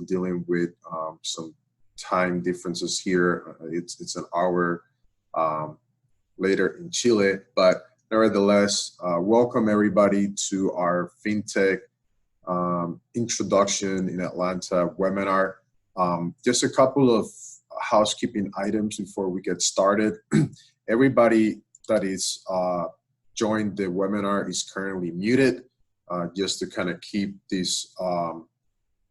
dealing with some time differences here. It's an hour later in Chile, but nevertheless, welcome everybody to our FinTech introduction in Atlanta webinar. Just a couple of housekeeping items before we get started. Everybody that is joined the webinar is currently muted, just to kind of keep this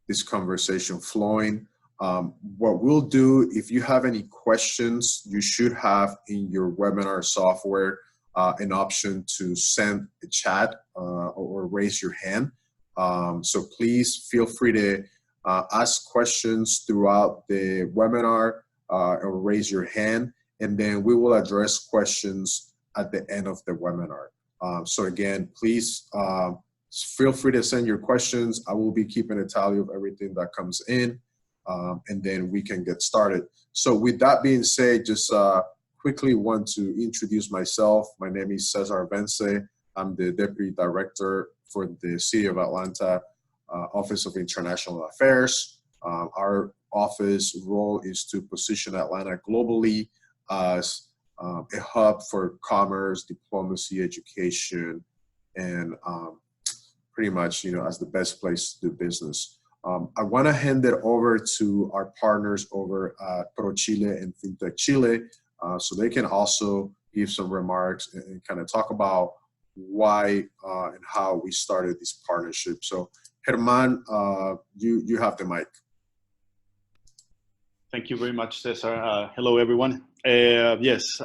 this conversation flowing. What we'll do, if you have any questions, you should have in your webinar software an option to send a chat or raise your hand. So please feel free to ask questions throughout the webinar or raise your hand, and then we will address questions at the end of the webinar. So again, please feel free to send your questions. I will be keeping a tally of everything that comes in, and then we can get started. So with that being said, just quickly want to introduce myself. My name is Cesar Vence. I'm the Deputy Director for the City of Atlanta Office of International Affairs. Our office role is to position Atlanta globally as a hub for commerce, diplomacy, education, and pretty much, as the best place to do business. I want to hand it over to our partners over at ProChile and FinTech Chile, so they can also give some remarks and kind of talk about why and how we started this partnership. So, Germán, you have the mic. Thank you very much, Cesar. Hello, everyone. Yes,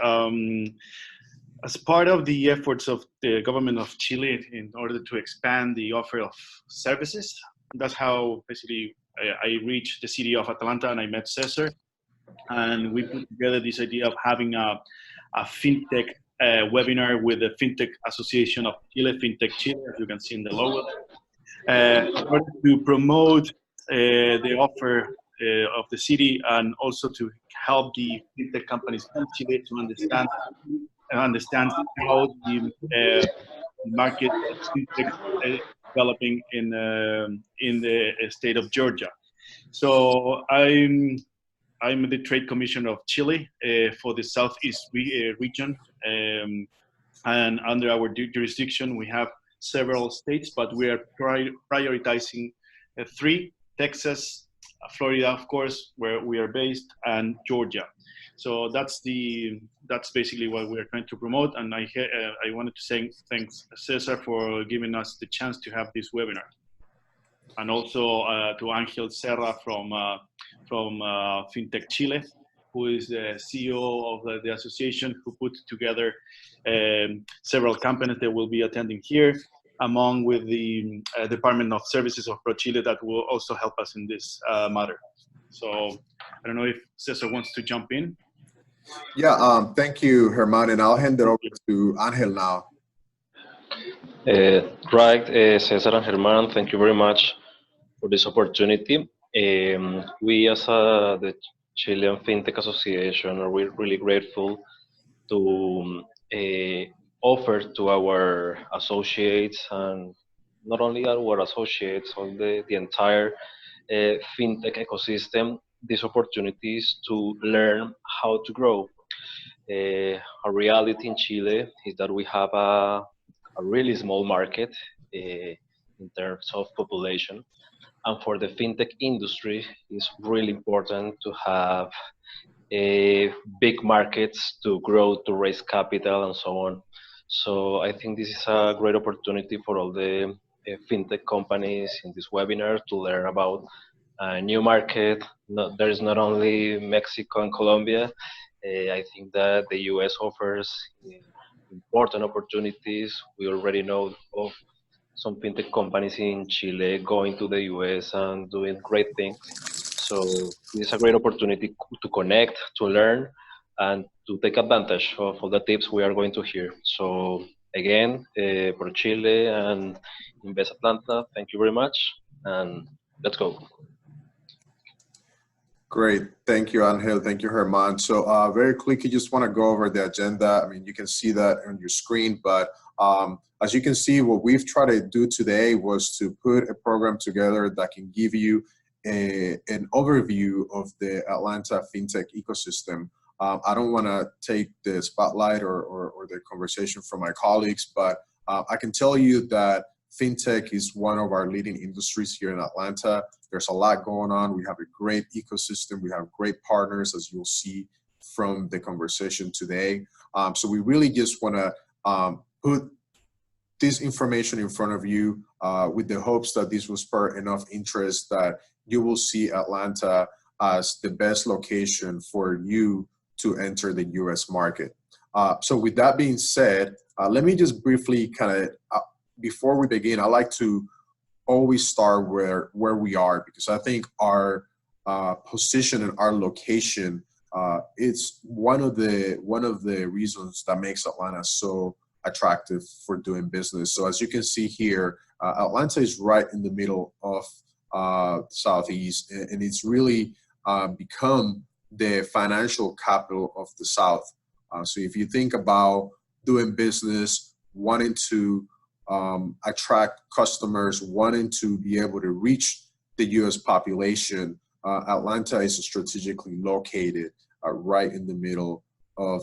as part of the efforts of the government of Chile in order to expand the offer of services, that's how basically I reached the city of Atlanta and I met Cesar. And we put together this idea of having a FinTech webinar with the FinTech Association of Chile, FinTech Chile, as you can see in the logo, in order to promote the offer of the city, and also to help the FinTech companies in Chile to understand how the market FinTech is developing in the state of Georgia. So I'm the Trade Commissioner of Chile for the Southeast region, and under our jurisdiction we have several states, but we are prioritizing three: Texas, Florida, of course, where we are based, and Georgia. So that's basically what we are trying to promote. And I wanted to say thanks, Cesar, for giving us the chance to have this webinar, and also to Angel Serra from FinTech Chile, who is the CEO of the association, who put together several companies that will be attending here, among with the Department of Services of ProChile that will also help us in this matter. So I don't know if Cesar wants to jump in. Yeah, thank you, Germán, and I'll hand it over to Angel now. Right, Cesar and Germán, thank you very much for this opportunity. We as the Chilean FinTech Association are really grateful to offer to our associates, and not only our associates, all the entire FinTech ecosystem, these opportunities to learn how to grow. A reality in Chile is that we have a really small market in terms of population. And for the FinTech industry, it's really important to have big markets to grow, to raise capital, and so on. So I think this is a great opportunity for all the FinTech companies in this webinar to learn about a new market. There is not only Mexico and Colombia. I think that the US offers important opportunities. We already know of some FinTech companies in Chile going to the US and doing great things. So it's a great opportunity to connect, to learn, and to take advantage of all the tips we are going to hear. So again, ProChile and Invest Atlanta, thank you very much, and let's go. Great, thank you, Angel. Thank you, Germán. So very quickly, just want to go over the agenda. I mean, you can see that on your screen, but as you can see, what we've tried to do today was to put a program together that can give you an overview of the Atlanta FinTech ecosystem. I don't want to take the spotlight or the conversation from my colleagues, but I can tell you that FinTech is one of our leading industries here in Atlanta. There's a lot going on. We have a great ecosystem. We have great partners, as you'll see from the conversation today. So we really just want to put this information in front of you with the hopes that this will spur enough interest that you will see Atlanta as the best location for you to enter the US market. So with that being said, let me just briefly kind of, before we begin, I like to always start where we are, because I think our position and our location, it's one of the reasons that makes Atlanta so attractive for doing business. So as you can see here, Atlanta is right in the middle of Southeast, and it's really become the financial capital of the South. So if you think about doing business, wanting to attract customers, wanting to be able to reach the US population, Atlanta is strategically located right in the middle of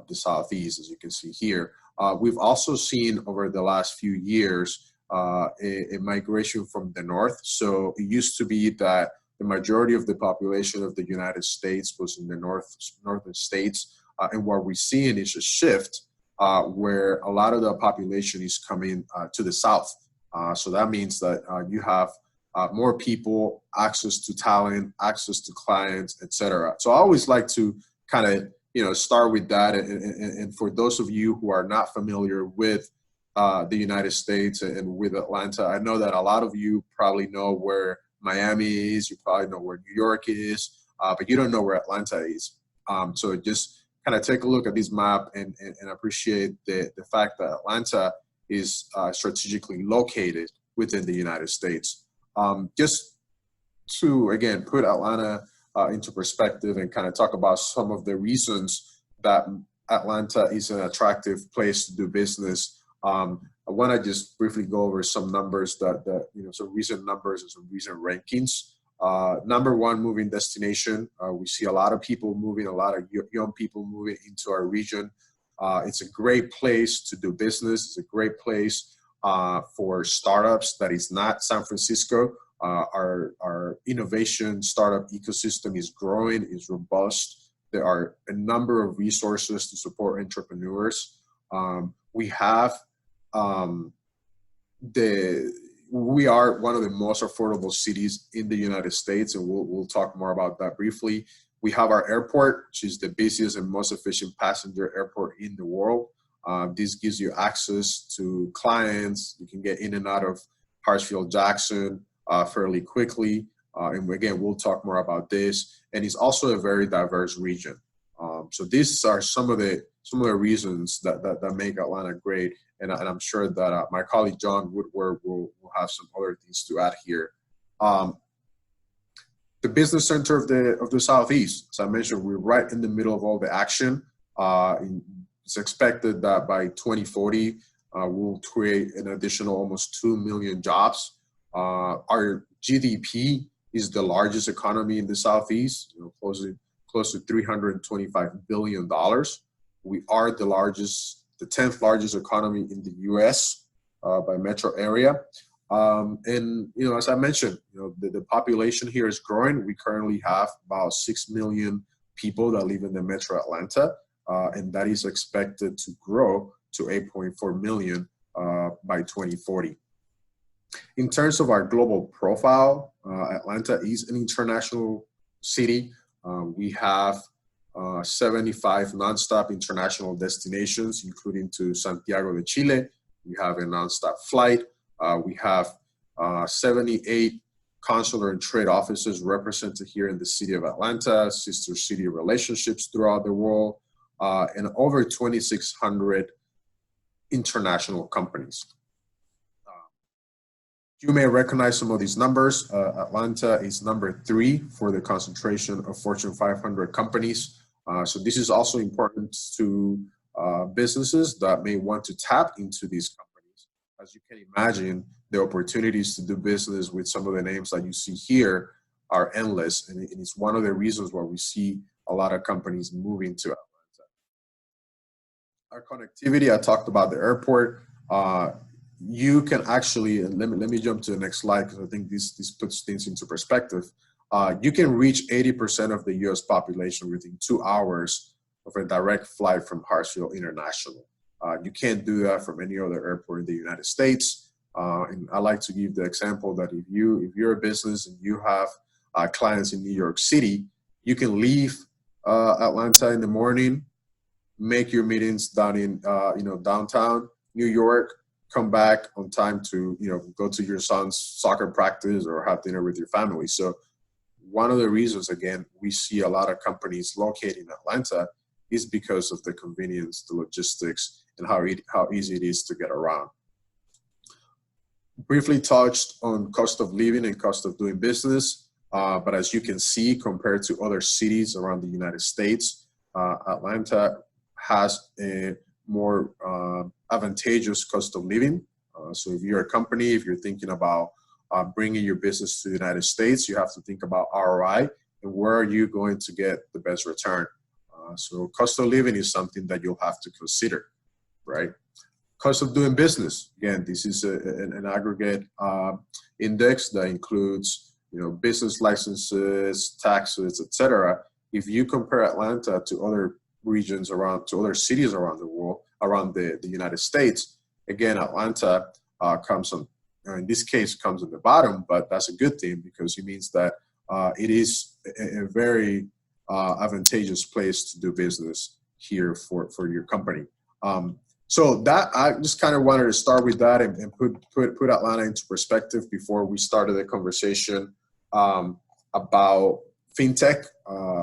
the Southeast, as you can see here. We've also seen over the last few years a migration from the north. So it used to be that the majority of the population of the United States was in the northern states. And what we're seeing is a shift where a lot of the population is coming to the south. So that means that you have more people, access to talent, access to clients, etc. So I always like to kind of start with that. And for those of you who are not familiar with the United States and with Atlanta, I know that a lot of you probably know where Miami is, you probably know where New York is, but you don't know where Atlanta is. So just kind of take a look at this map and appreciate the fact that Atlanta is strategically located within the United States. Just to, again, put Atlanta into perspective and kind of talk about some of the reasons that Atlanta is an attractive place to do business. I want to just briefly go over some numbers some recent numbers and some recent rankings. Number one moving destination. We see a lot of people moving, a lot of young people moving into our region. It's a great place to do business. It's a great place for startups that is not San Francisco. Our innovation startup ecosystem is growing, is robust. There are a number of resources to support entrepreneurs. We are one of the most affordable cities in the United States, and we'll talk more about that briefly. We have our airport, which is the busiest and most efficient passenger airport in the world. This gives you access to clients. You can get in and out of Hartsfield-Jackson fairly quickly. And again, we'll talk more about this. And it's also a very diverse region. So these are some of the reasons that make Atlanta great. And I'm sure that my colleague John Woodward will have some other things to add here. The business center of the Southeast, as I mentioned, we're right in the middle of all the action. It's expected that by 2040, we'll create an additional almost 2 million jobs. Our GDP is the largest economy in the Southeast, close to $325 billion. We are the 10th largest economy in the U.S. By metro area. And, as I mentioned, the population here is growing. We currently have about 6 million people that live in the metro Atlanta, and that is expected to grow to 8.4 million by 2040. In terms of our global profile, Atlanta is an international city. We have 75 nonstop international destinations, including to Santiago de Chile. We have a nonstop flight. We have 78 consular and trade offices represented here in the city of Atlanta, sister city relationships throughout the world, and over 2,600 international companies. You may recognize some of these numbers. Atlanta is number 3 for the concentration of Fortune 500 companies. So this is also important to businesses that may want to tap into these companies. As you can imagine, the opportunities to do business with some of the names that you see here are endless, and it's one of the reasons why we see a lot of companies moving to Atlanta. Our connectivity, I talked about the airport. You can actually, and let me jump to the next slide because I think this puts things into perspective. You can reach 80% of the US population within 2 hours of a direct flight from Hartsfield International. You can't do that from any other airport in the United States. And I like to give the example that if you're a business and you have clients in New York City, you can leave Atlanta in the morning, make your meetings down in downtown New York, come back on time to go to your son's soccer practice or have dinner with your family. So one of the reasons, again, we see a lot of companies located in Atlanta is because of the convenience, the logistics, and how easy it is to get around. Briefly touched on cost of living and cost of doing business, but as you can see, compared to other cities around the United States, Atlanta has a more advantageous cost of living. So if you're a company, if you're thinking about bringing your business to the United States, you have to think about ROI and where are you going to get the best return. So cost of living is something that you'll have to consider, right? Cost of doing business. Again, this is an aggregate index that includes, business licenses, taxes, etc. If you compare Atlanta to other regions to other cities around the world, around the United States, again, Atlanta comes on, in this case, comes on the bottom, but that's a good thing because it means that it is a very advantageous place to do business here for your company. So that I just kind of wanted to start with that and put Atlanta into perspective before we started the conversation about FinTech,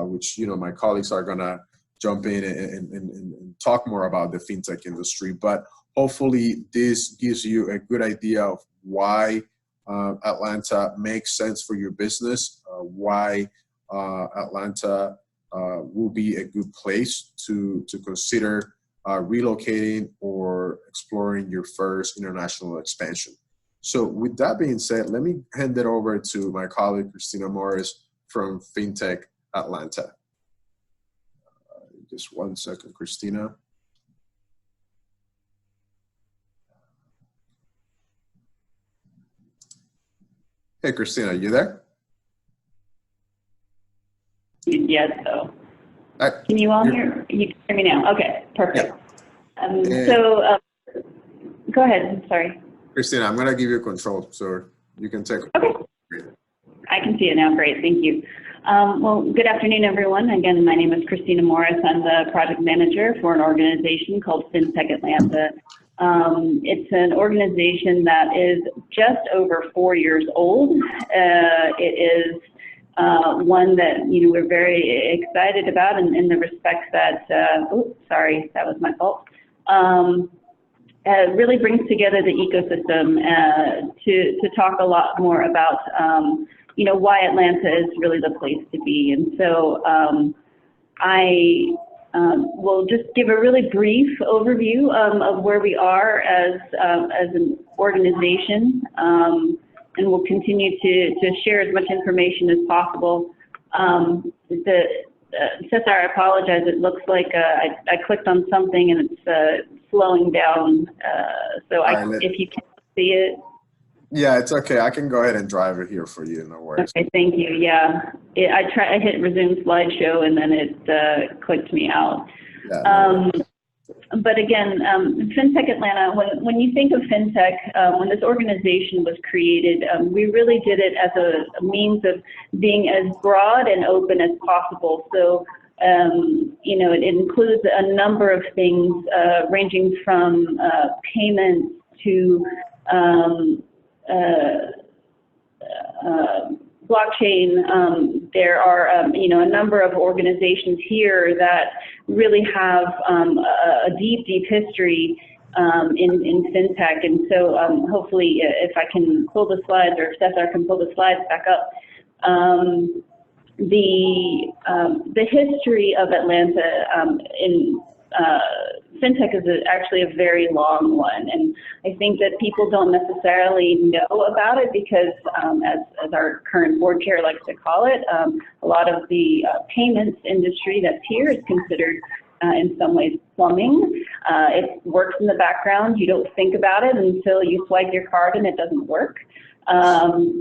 which my colleagues are gonna jump in and talk more about the FinTech industry. But hopefully this gives you a good idea of why Atlanta makes sense for your business, why Atlanta will be a good place to consider relocating or exploring your first international expansion. So with that being said, let me hand it over to my colleague, Christina Morris from FinTech Atlanta. Just one second, Christina. Hey, Christina, you there? Yes, so. Can you all hear? You can hear me now? Okay, perfect. Yeah. Go ahead, sorry. Christina, I'm gonna give you control, so you can take. Okay. I can see it now, great, thank you. Well, good afternoon, everyone. Again, my name is Christina Morris. I'm the project manager for an organization called FinTech Atlanta. It's an organization that is just over 4 years old. It is one that we're very excited about in the respect that, sorry, that was my fault. Really brings together the ecosystem to talk a lot more about why Atlanta is really the place to be. And so I will just give a really brief overview of where we are as an organization, and we'll continue to share as much information as possible. Cesar, I apologize. It looks like I clicked on something and it's slowing down. So if you can see it. Yeah, it's okay. I can go ahead and drive it here for you. No worries. Okay, thank you. Yeah, I hit resume slideshow and then it clicked me out. Yeah, no but again, FinTech Atlanta, when you think of FinTech, when this organization was created, we really did it as a means of being as broad and open as possible. So, it includes a number of things ranging from payments to blockchain. There are, a number of organizations here that really have a deep history in FinTech. And so hopefully if I can pull the slides, or if Cesar can pull the slides back up, the history of Atlanta in FinTech is actually a very long one, and I think that people don't necessarily know about it because, as our current board chair likes to call it, a lot of the payments industry that's here is considered in some ways plumbing. It works in the background. You don't think about it until you swipe your card and it doesn't work.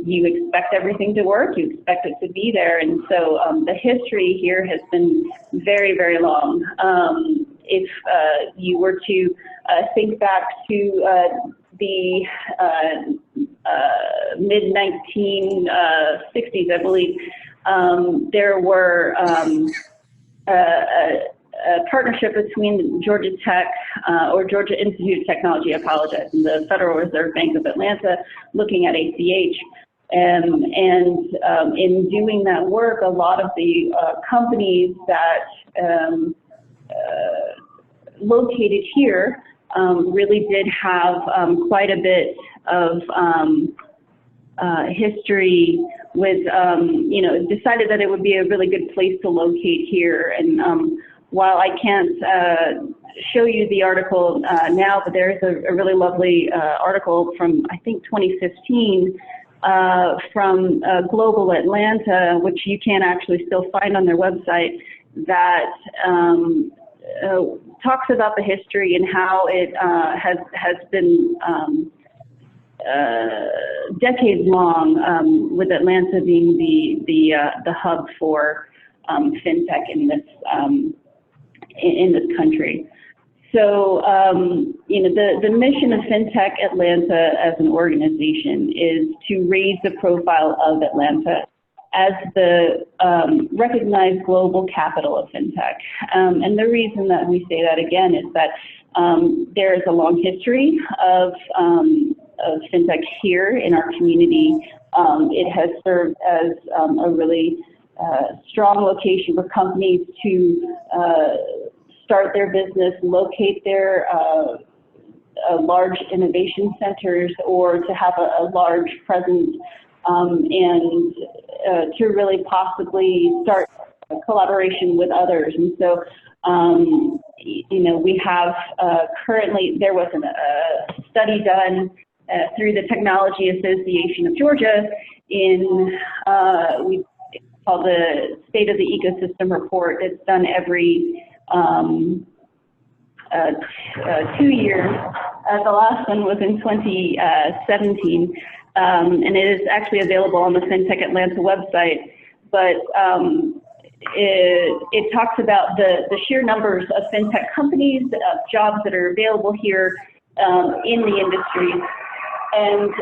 You expect everything to work, you expect it to be there, and so the history here has been very, very long. If you were to think back to the mid-1960s, I believe, there were a partnership between Georgia Tech or Georgia Institute of Technology, I apologize, and the Federal Reserve Bank of Atlanta looking at ACH. And in doing that work, a lot of the companies that located here really did have quite a bit of history with, decided that it would be a really good place to locate here. And while I can't show you the article now, but there's a really lovely article from, I think, 2015 from Global Atlanta, which you can actually still find on their website, that talks about the history and how it has been decades long, with Atlanta being the hub for FinTech in this country. So, the mission of FinTech Atlanta as an organization is to raise the profile of Atlanta as the recognized global capital of FinTech. And the reason that we say that again is that there is a long history of FinTech here in our community. It has served as a really strong location for companies to start their business, locate their large innovation centers, or to have a large presence, and to really possibly start collaboration with others. And so, we have currently, there was a study done through the Technology Association of Georgia in, we call the State of the Ecosystem Report. It's done every 2 years. The last one was in 2017, and it is actually available on the FinTech Atlanta website. But it talks about the sheer numbers of FinTech companies, jobs that are available here in the industry. And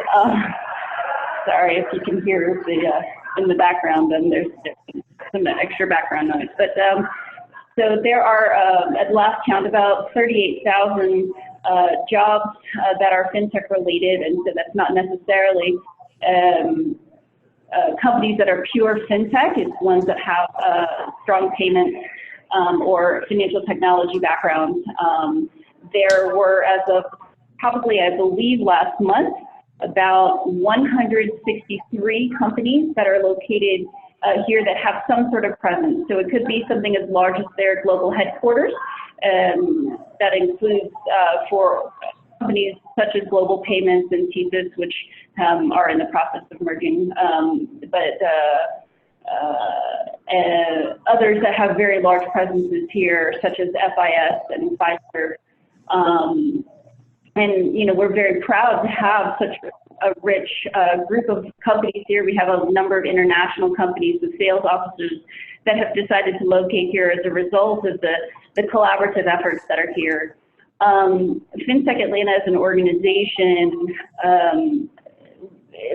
sorry if you can hear in the background, and there's some extra background noise. But so there are, at last count, about 38,000 jobs that are FinTech related, and so that's not necessarily companies that are pure FinTech. It's ones that have strong payment or financial technology backgrounds. There were, as of probably, I believe, last month, about 163 companies that are located here that have some sort of presence. So it could be something as large as their global headquarters. That includes for companies such as Global Payments and TSYS, which are in the process of merging, but others that have very large presences here, such as FIS and Pfizer. And we're very proud to have such a rich group of companies here. We have a number of international companies with sales offices that have decided to locate here as a result of the collaborative efforts that are here. FinTech Atlanta as an organization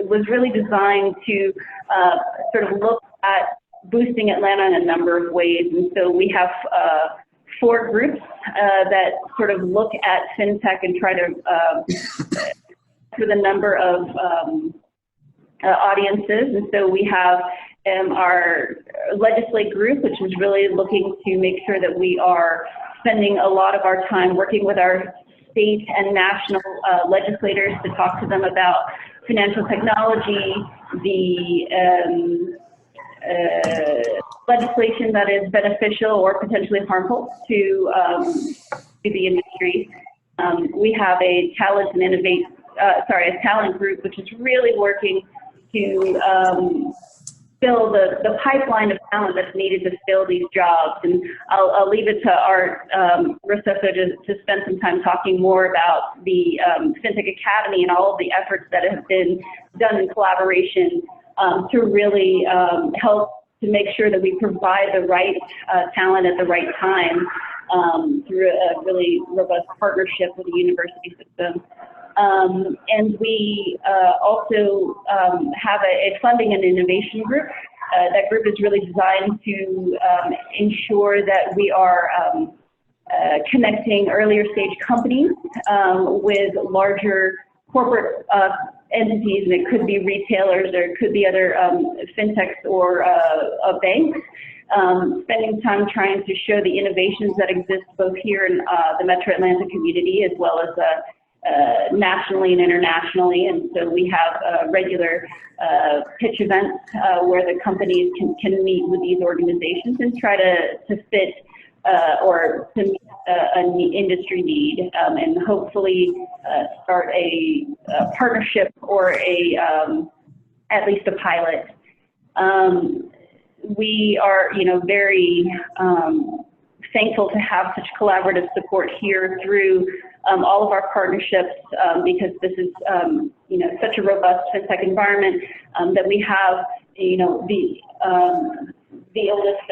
was really designed to sort of look at boosting Atlanta in a number of ways. And so we have 4 groups that sort of look at FinTech and try to for the number of audiences. And so we have our legislate group, which is really looking to make sure that we are spending a lot of our time working with our state and national legislators to talk to them about financial technology, the legislation that is beneficial or potentially harmful to the industry. We have a talent group which is really working to fill the pipeline of talent that's needed to fill these jobs. And I'll leave it to Art Rosseto to spend some time talking more about the FinTech Academy and all of the efforts that have been done in collaboration to really help to make sure that we provide the right talent at the right time through a really robust partnership with the university system. And we also have a funding and innovation group. That group is really designed to ensure that we are connecting earlier stage companies with larger corporate entities, and it could be retailers or it could be other fintechs or banks. Spending time trying to show the innovations that exist both here in the Metro Atlanta community as well as nationally and internationally. And so we have regular pitch events where the companies can meet with these organizations and try to fit or to meet an industry need and hopefully start a partnership or at least a pilot. We are, very thankful to have such collaborative support here through all of our partnerships because this is, such a robust FinTech environment that we have, the oldest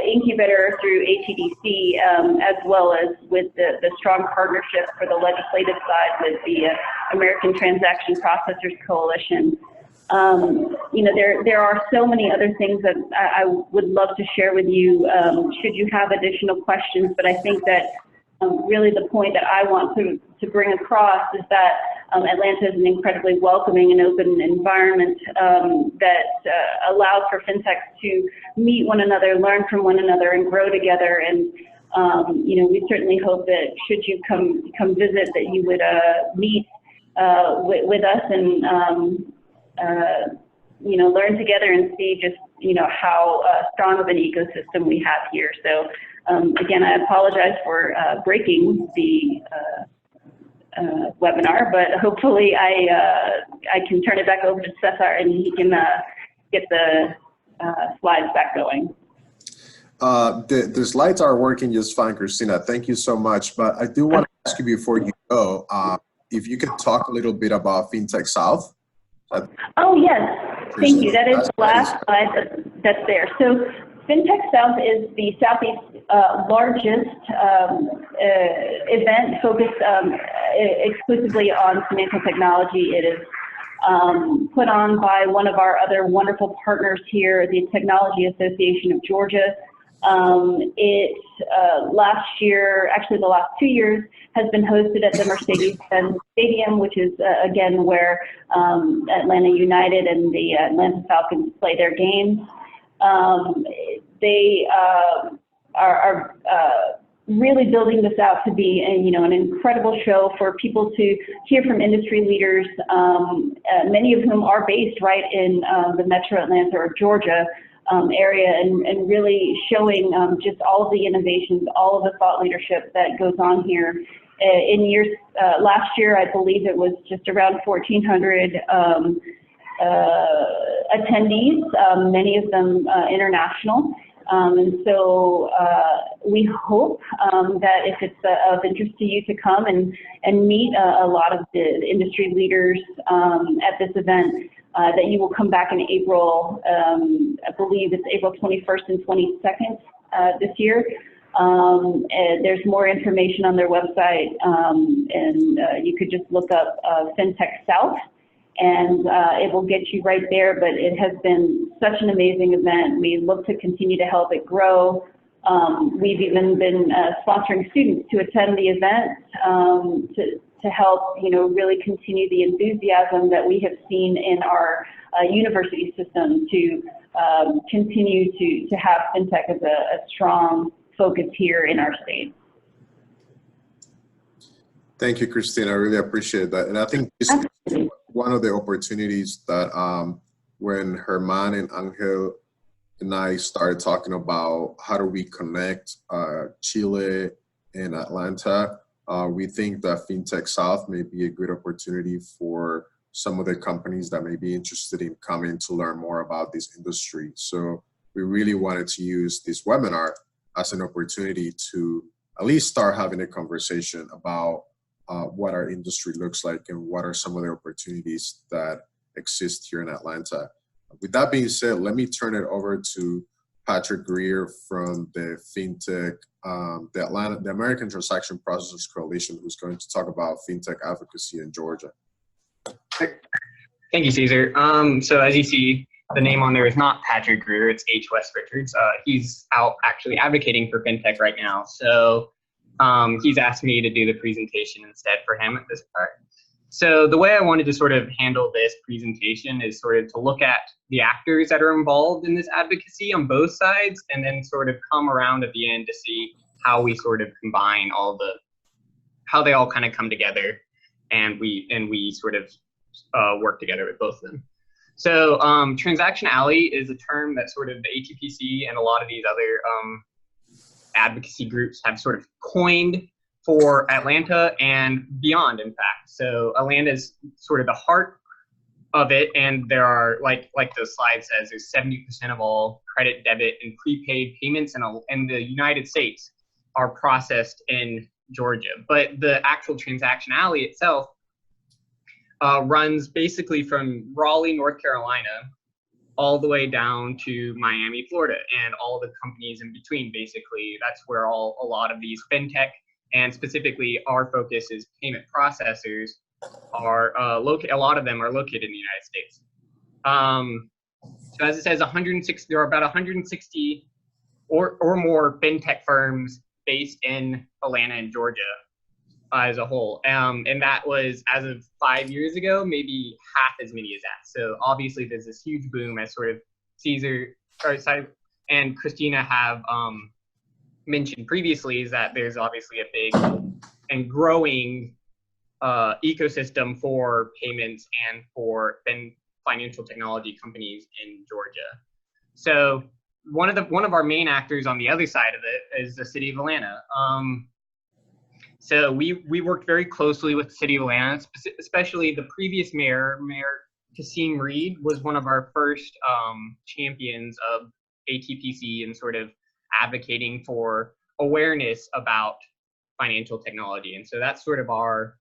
incubator through ATDC as well as with the strong partnership for the legislative side with the American Transaction Processors Coalition. There are so many other things that I would love to share with you should you have additional questions, but I think that really the point that I want to bring across is that Atlanta is an incredibly welcoming and open environment that allows for fintechs to meet one another, learn from one another, and grow together. And we certainly hope that should you come visit, that you would meet with us and learn together and see just how strong of an ecosystem we have here. So again, I apologize for breaking the webinar, but hopefully I can turn it back over to Cesar and he can get the slides back going. The slides are working just fine, Christina. Thank you so much. But I do want to ask you before you go, if you could talk a little bit about FinTech South. Oh, yes. Thank you. That is the last slide that's there. So FinTech South is the Southeast's largest event focused exclusively on financial technology. It is put on by one of our other wonderful partners here, the Technology Association of Georgia. Last year, actually the last 2 years, has been hosted at the Mercedes-Benz Stadium, which is again where Atlanta United and the Atlanta Falcons play their games. They are really building this out to be an incredible show for people to hear from industry leaders, many of whom are based right in the Metro Atlanta or Georgia area, and really showing just all of the innovations, all of the thought leadership that goes on here. In years, last year, I believe it was just around 1,400 attendees, many of them international. And so we hope that if it's of interest to you to come and meet a lot of the industry leaders at this event, that you will come back in April. I believe it's April 21st and 22nd this year. And there's more information on their website, and you could just look up FinTech South, and it will get you right there. But it has been such an amazing event. We look to continue to help it grow. We've even been sponsoring students to attend the event to help, really continue the enthusiasm that we have seen in our university system to continue to have FinTech as a strong focus here in our state. Thank you, Christina. I really appreciate that. And I think this is one of the opportunities that when Herman and Angel and I started talking about how do we connect Chile in Atlanta. We think that FinTech South may be a good opportunity for some of the companies that may be interested in coming to learn more about this industry. So we really wanted to use this webinar as an opportunity to at least start having a conversation about what our industry looks like and what are some of the opportunities that exist here in Atlanta. With that being said, let me turn it over to Patrick Greer from the FinTech, the American Transaction Processors Coalition, who's going to talk about FinTech advocacy in Georgia. Thank you, Cesar. So as you see, the name on there is not Patrick Greer, it's H. Wes Richards. He's out actually advocating for FinTech right now. So he's asked me to do the presentation instead for him at this part. So the way I wanted to sort of handle this presentation is sort of to look at the actors that are involved in this advocacy on both sides, and then sort of come around at the end to see how we sort of combine how they all kind of come together, and we sort of work together with both of them. So Transaction Alley is a term that sort of the ATPC and a lot of these other advocacy groups have sort of coined for Atlanta and beyond, in fact. So Atlanta is sort of the heart of it, and there are, like the slide says, there's 70% of all credit, debit, and prepaid payments in the United States are processed in Georgia. But the actual Transaction Alley itself runs basically from Raleigh, North Carolina, all the way down to Miami, Florida, and all the companies in between. Basically, that's where a lot of these FinTech, and specifically our focus is payment processors, are a lot of them are located in the United States. So as it says, there are about 160 or more FinTech firms based in Atlanta and Georgia as a whole. And that was, as of 5 years ago, maybe half as many as that. So obviously there's this huge boom, as sort of Cesar and Christina have mentioned previously, is that there's obviously a big and growing ecosystem for payments and for financial technology companies in Georgia. So one of our main actors on the other side of it is the city of Atlanta. So we worked very closely with the city of Atlanta, especially the previous mayor, Mayor Kasim Reed, was one of our first champions of ATPC and sort of advocating for awareness about financial technology. And so that's sort of our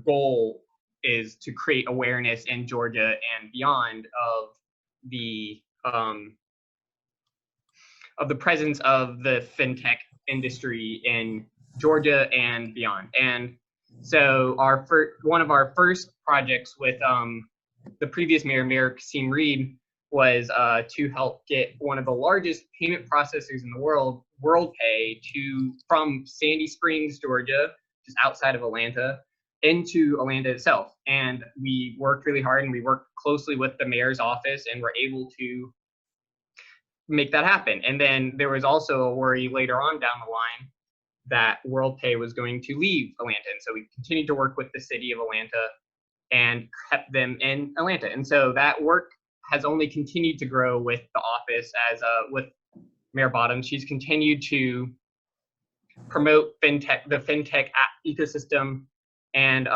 goal, is to create awareness in Georgia and beyond of the presence of the FinTech industry in Georgia and beyond. And so one of our first projects with the previous mayor, Mayor Kasim Reed, was to help get one of the largest payment processors in the world, WorldPay, from Sandy Springs, Georgia, just outside of Atlanta, into Atlanta itself. And we worked really hard, and we worked closely with the mayor's office, and were able to make that happen. And then there was also a worry later on down the line that WorldPay was going to leave Atlanta. And so we continued to work with the city of Atlanta and kept them in Atlanta. And so that work has only continued to grow with the office, with Mayor Bottoms. She's continued to promote the FinTech ecosystem and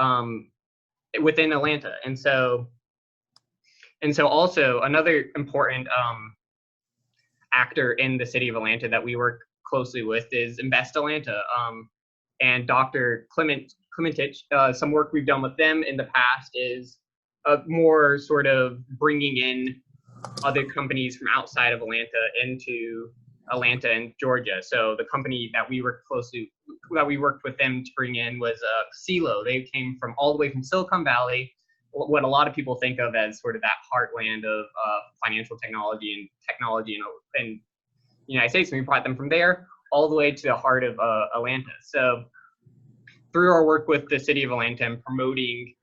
within Atlanta. And so also another important actor in the city of Atlanta that we work closely with is Invest Atlanta, and Dr. Clementich. Some work we've done with them in the past is more sort of bringing in other companies from outside of Atlanta into Atlanta and Georgia. So the company that we worked with them to bring in was CeeLo. They came from all the way from Silicon Valley, what a lot of people think of as sort of that heartland of financial technology in the United States. And we brought them from there all the way to the heart of Atlanta. So through our work with the city of Atlanta and promoting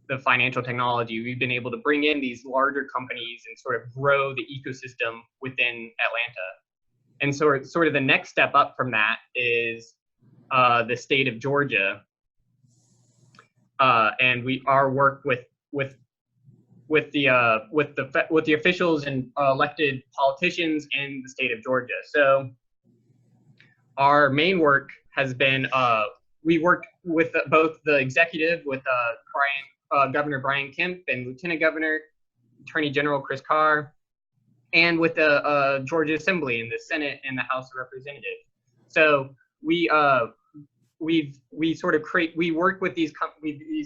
the financial technology, we've been able to bring in these larger companies and sort of grow the ecosystem within Atlanta. And so sort of the next step up from that is the state of Georgia, and our work with the officials and elected politicians in the state of Georgia. So our main work has been, we worked with both the executive, with Governor Brian Kemp and Lieutenant Governor, Attorney General Chris Carr, and with the Georgia Assembly and the Senate and the House of Representatives. So we work with these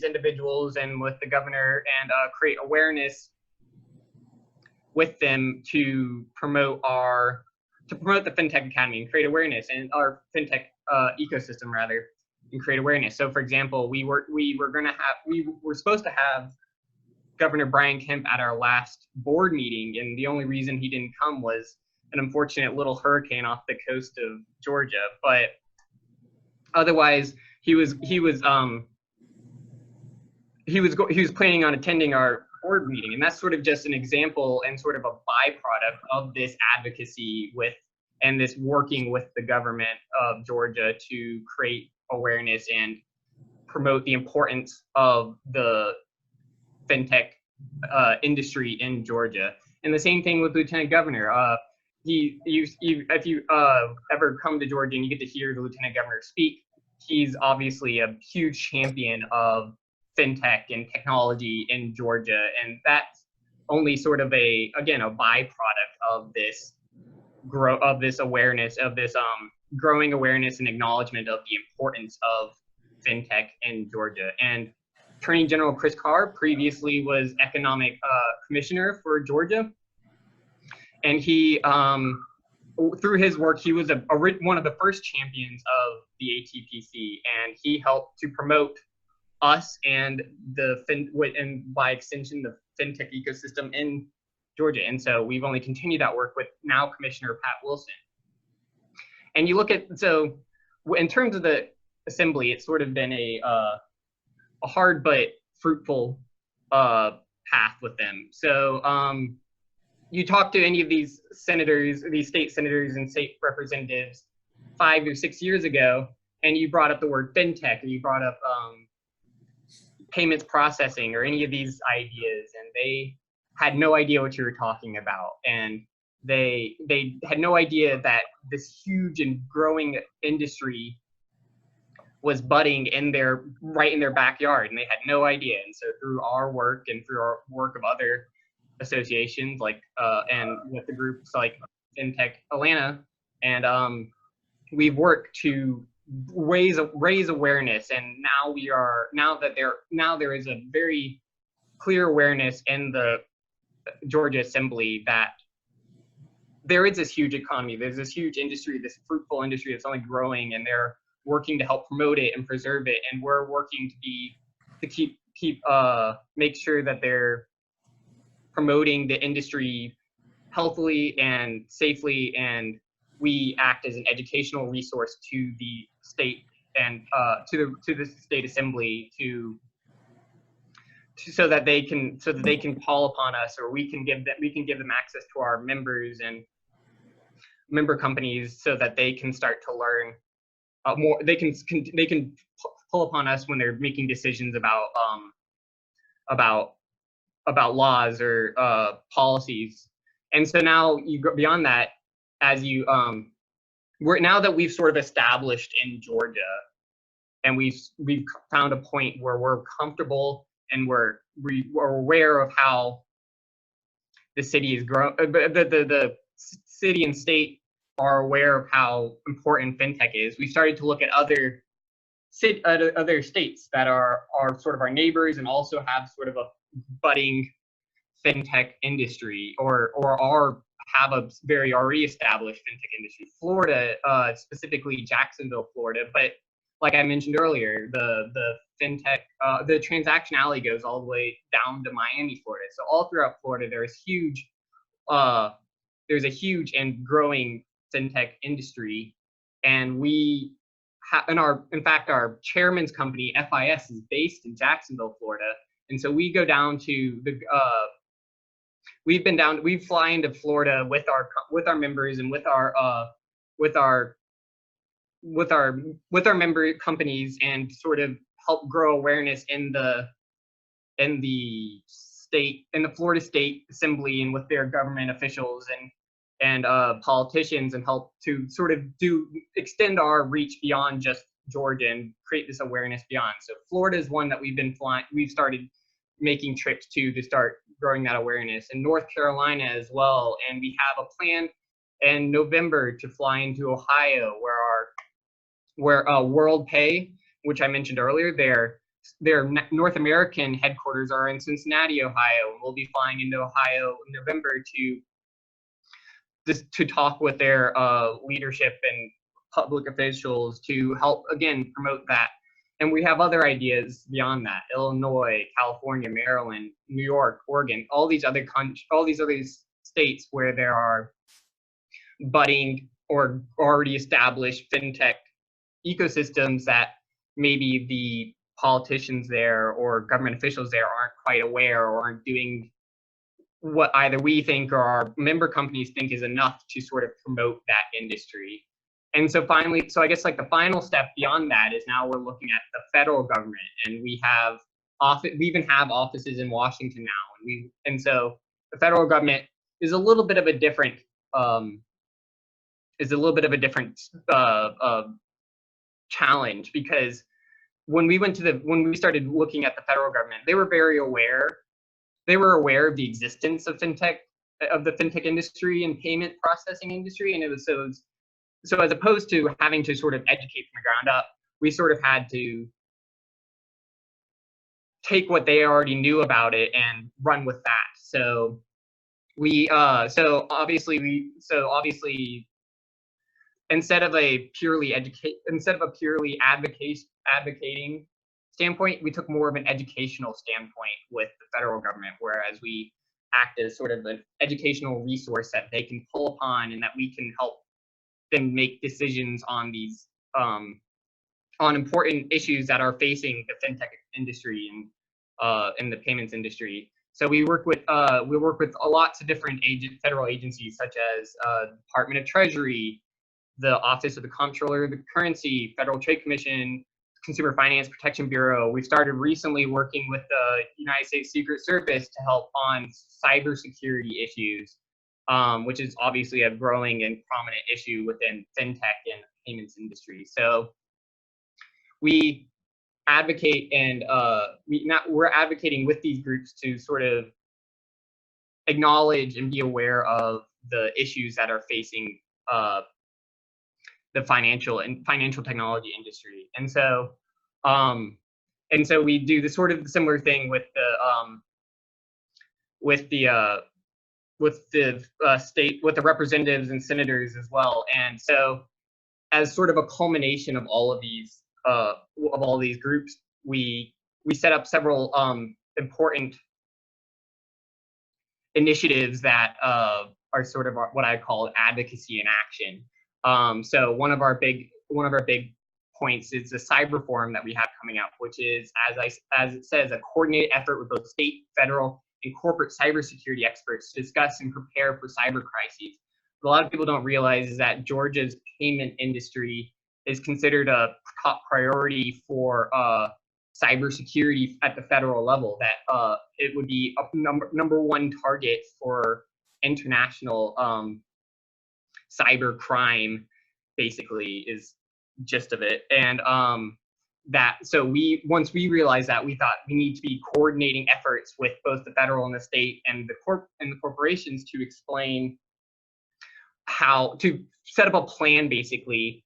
individuals and with the governor and create awareness with them to promote the FinTech Academy and create awareness, and our FinTech ecosystem rather, and create awareness. So for example, we were supposed to have Governor Brian Kemp at our last board meeting, and the only reason he didn't come was an unfortunate little hurricane off the coast of Georgia. But otherwise, he was planning on attending our board meeting, and that's sort of just an example and sort of a byproduct of this advocacy and this working with the government of Georgia to create awareness and promote the importance of the FinTech industry in Georgia. And the same thing with Lieutenant Governor. If you ever come to Georgia and you get to hear the Lieutenant Governor speak, he's obviously a huge champion of FinTech and technology in Georgia, and that's only sort of a byproduct of this awareness, of this growing awareness and acknowledgement of the importance of FinTech in Georgia. And Attorney General Chris Carr previously was economic commissioner for Georgia, and he, through his work, he was one of the first champions of the ATPC, and he helped to promote us and and by extension the FinTech ecosystem in Georgia. And so we've only continued that work with now Commissioner Pat Wilson. And you look at, so in terms of the assembly, it's sort of been a hard but fruitful path with them. So you talk to any of these senators, these state senators and state representatives 5 or 6 years ago, and you brought up the word FinTech, or you brought up payments processing or any of these ideas, and they had no idea what you were talking about. And they had no idea that this huge and growing industry was budding right in their backyard, and they had no idea. And so through our work and through our work of other associations like and with the groups like FinTech Atlanta, and we've worked to raise awareness, and now there is a very clear awareness in the Georgia Assembly that there is this huge economy, there's this huge industry, this fruitful industry that's only growing, and they're working to help promote it and preserve it, and we're working to make sure that they're promoting the industry healthily and safely, and we act as an educational resource to the state and to the state assembly so that they can call upon us, or we can give them access to our members and member companies so that they can start to learn more. They can pull upon us when they're making decisions about laws or policies. And so now you go beyond that, as you now that we've sort of established in Georgia, and we've found a point where we're comfortable and we're aware of how the city is growing, the city and state are aware of how important FinTech is. We started to look at other states that are sort of our neighbors and also have sort of a budding FinTech industry, or have a very already established FinTech industry. Florida, specifically Jacksonville, Florida, but like I mentioned earlier, the FinTech, the transaction alley goes all the way down to Miami, Florida. So all throughout Florida, there's a huge and growing FinTech industry, and in fact, our chairman's company FIS is based in Jacksonville, Florida, and so we go down to we fly into Florida with our members and with our member companies, and sort of help grow awareness in the Florida State Assembly and with their government officials, and and politicians, and help to sort of extend our reach beyond just Georgia and create this awareness beyond. So Florida is one that we've started making trips to start growing that awareness, and North Carolina as well. And we have a plan in November to fly into Ohio, where World Pay, which I mentioned earlier, their North American headquarters are in Cincinnati, Ohio, and we'll be flying into Ohio in November to talk with their leadership and public officials to help, again, promote that. And we have other ideas beyond that: Illinois, California, Maryland, New York, Oregon, all these other states where there are budding or already established FinTech ecosystems that maybe the politicians there or government officials there aren't quite aware, or aren't doing what either we think or our member companies think is enough to sort of promote that industry. And so finally, so I guess like the final step beyond that is now we're looking at the federal government, and we even have offices in Washington now, and so the federal government is a little bit of a different challenge, because when we started looking at the federal government, they were aware of the existence of FinTech, of the FinTech industry and payment processing industry, and it was so as opposed to having to sort of educate from the ground up, we sort of had to take what they already knew about it and run with that. So obviously instead of a purely advocating standpoint, we took more of an educational standpoint with the federal government, whereas we act as sort of an educational resource that they can pull upon, and that we can help them make decisions on these on important issues that are facing the FinTech industry and the payments industry. So we work with lots of different federal agencies, such as Department of Treasury, the Office of the Comptroller of the Currency, Federal Trade Commission, Consumer Finance Protection Bureau. We started recently working with the United States Secret Service to help on cybersecurity issues, which is obviously a growing and prominent issue within FinTech and payments industry. So we advocate, and we're advocating with these groups to sort of acknowledge and be aware of the issues that are facing the financial technology industry. And so we do the sort of similar thing with the representatives and senators as well. And so as sort of a culmination of all of these groups, we set up several important initiatives that are sort of what I call advocacy in action. So one of our big points is the cyber forum that we have coming up, which is, as it says, a coordinated effort with both state, federal, and corporate cybersecurity experts to discuss and prepare for cyber crises. What a lot of people don't realize is that Georgia's payment industry is considered a top priority for cybersecurity at the federal level. That it would be a number one target for international cyber crime, basically, is gist of it. And once we realized that, we thought we need to be coordinating efforts with both the federal and the state and the corporations to explain how to set up a plan, basically,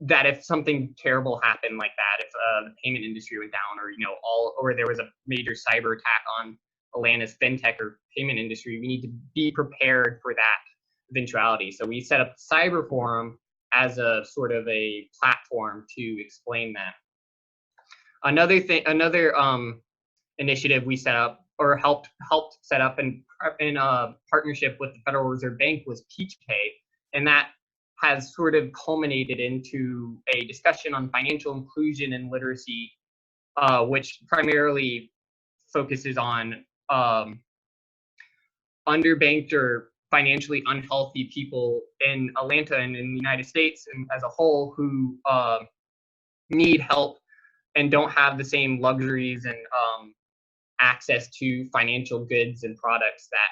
that if something terrible happened like that, if the payment industry went down, or there was a major cyber attack on Atlanta's FinTech or payment industry, we need to be prepared for that eventuality. So we set up the Cyber Forum as a sort of a platform to explain that. Another initiative we set up, or helped set up in partnership with the Federal Reserve Bank, was Peach Pay, and that has sort of culminated into a discussion on financial inclusion and literacy, which primarily focuses on underbanked or financially unhealthy people in Atlanta and in the United States and as a whole, who need help and don't have the same luxuries and access to financial goods and products that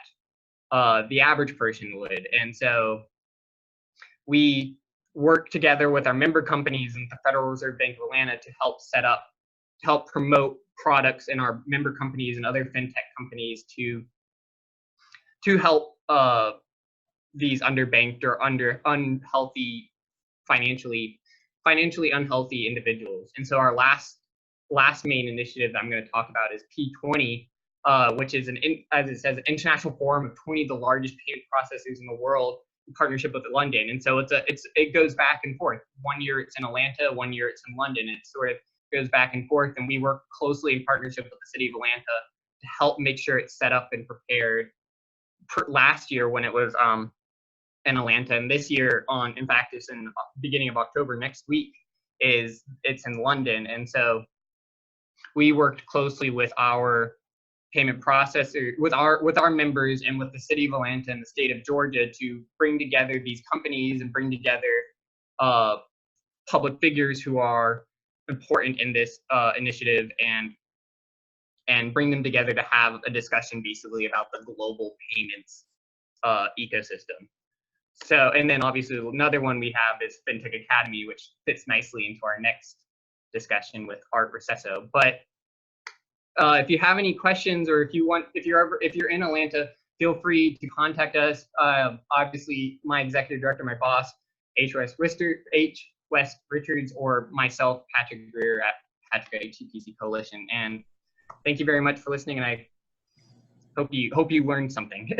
the average person would. And so we work together with our member companies and the Federal Reserve Bank of Atlanta to help promote products in our member companies and other fintech companies to help these underbanked or unhealthy, financially unhealthy individuals. And so our last main initiative I'm going to talk about is P20, which is as it says, an international forum of 20 of the largest payment processors in the world in partnership with London. And so it goes back and forth. 1 year it's in Atlanta, 1 year it's in London. It sort of goes back and forth, and we work closely in partnership with the city of Atlanta to help make sure it's set up and prepared. Last year when it was in Atlanta, and this year in fact it's in the beginning of October next week, it's in London. And so we worked closely with our payment processor, with our members, and with the city of Atlanta and the state of Georgia to bring together these companies and bring together public figures who are important in this initiative, and bring them together to have a discussion basically about the global payments ecosystem. So, and then obviously another one we have is FinTech Academy, which fits nicely into our next discussion with Art Recesso. But if you have any questions, or if you're in Atlanta, feel free to contact us. Obviously, my executive director, my boss, H. West Richards, or myself, Patrick Greer at Patrick HTPC Coalition. And thank you very much for listening, and I hope you learned something.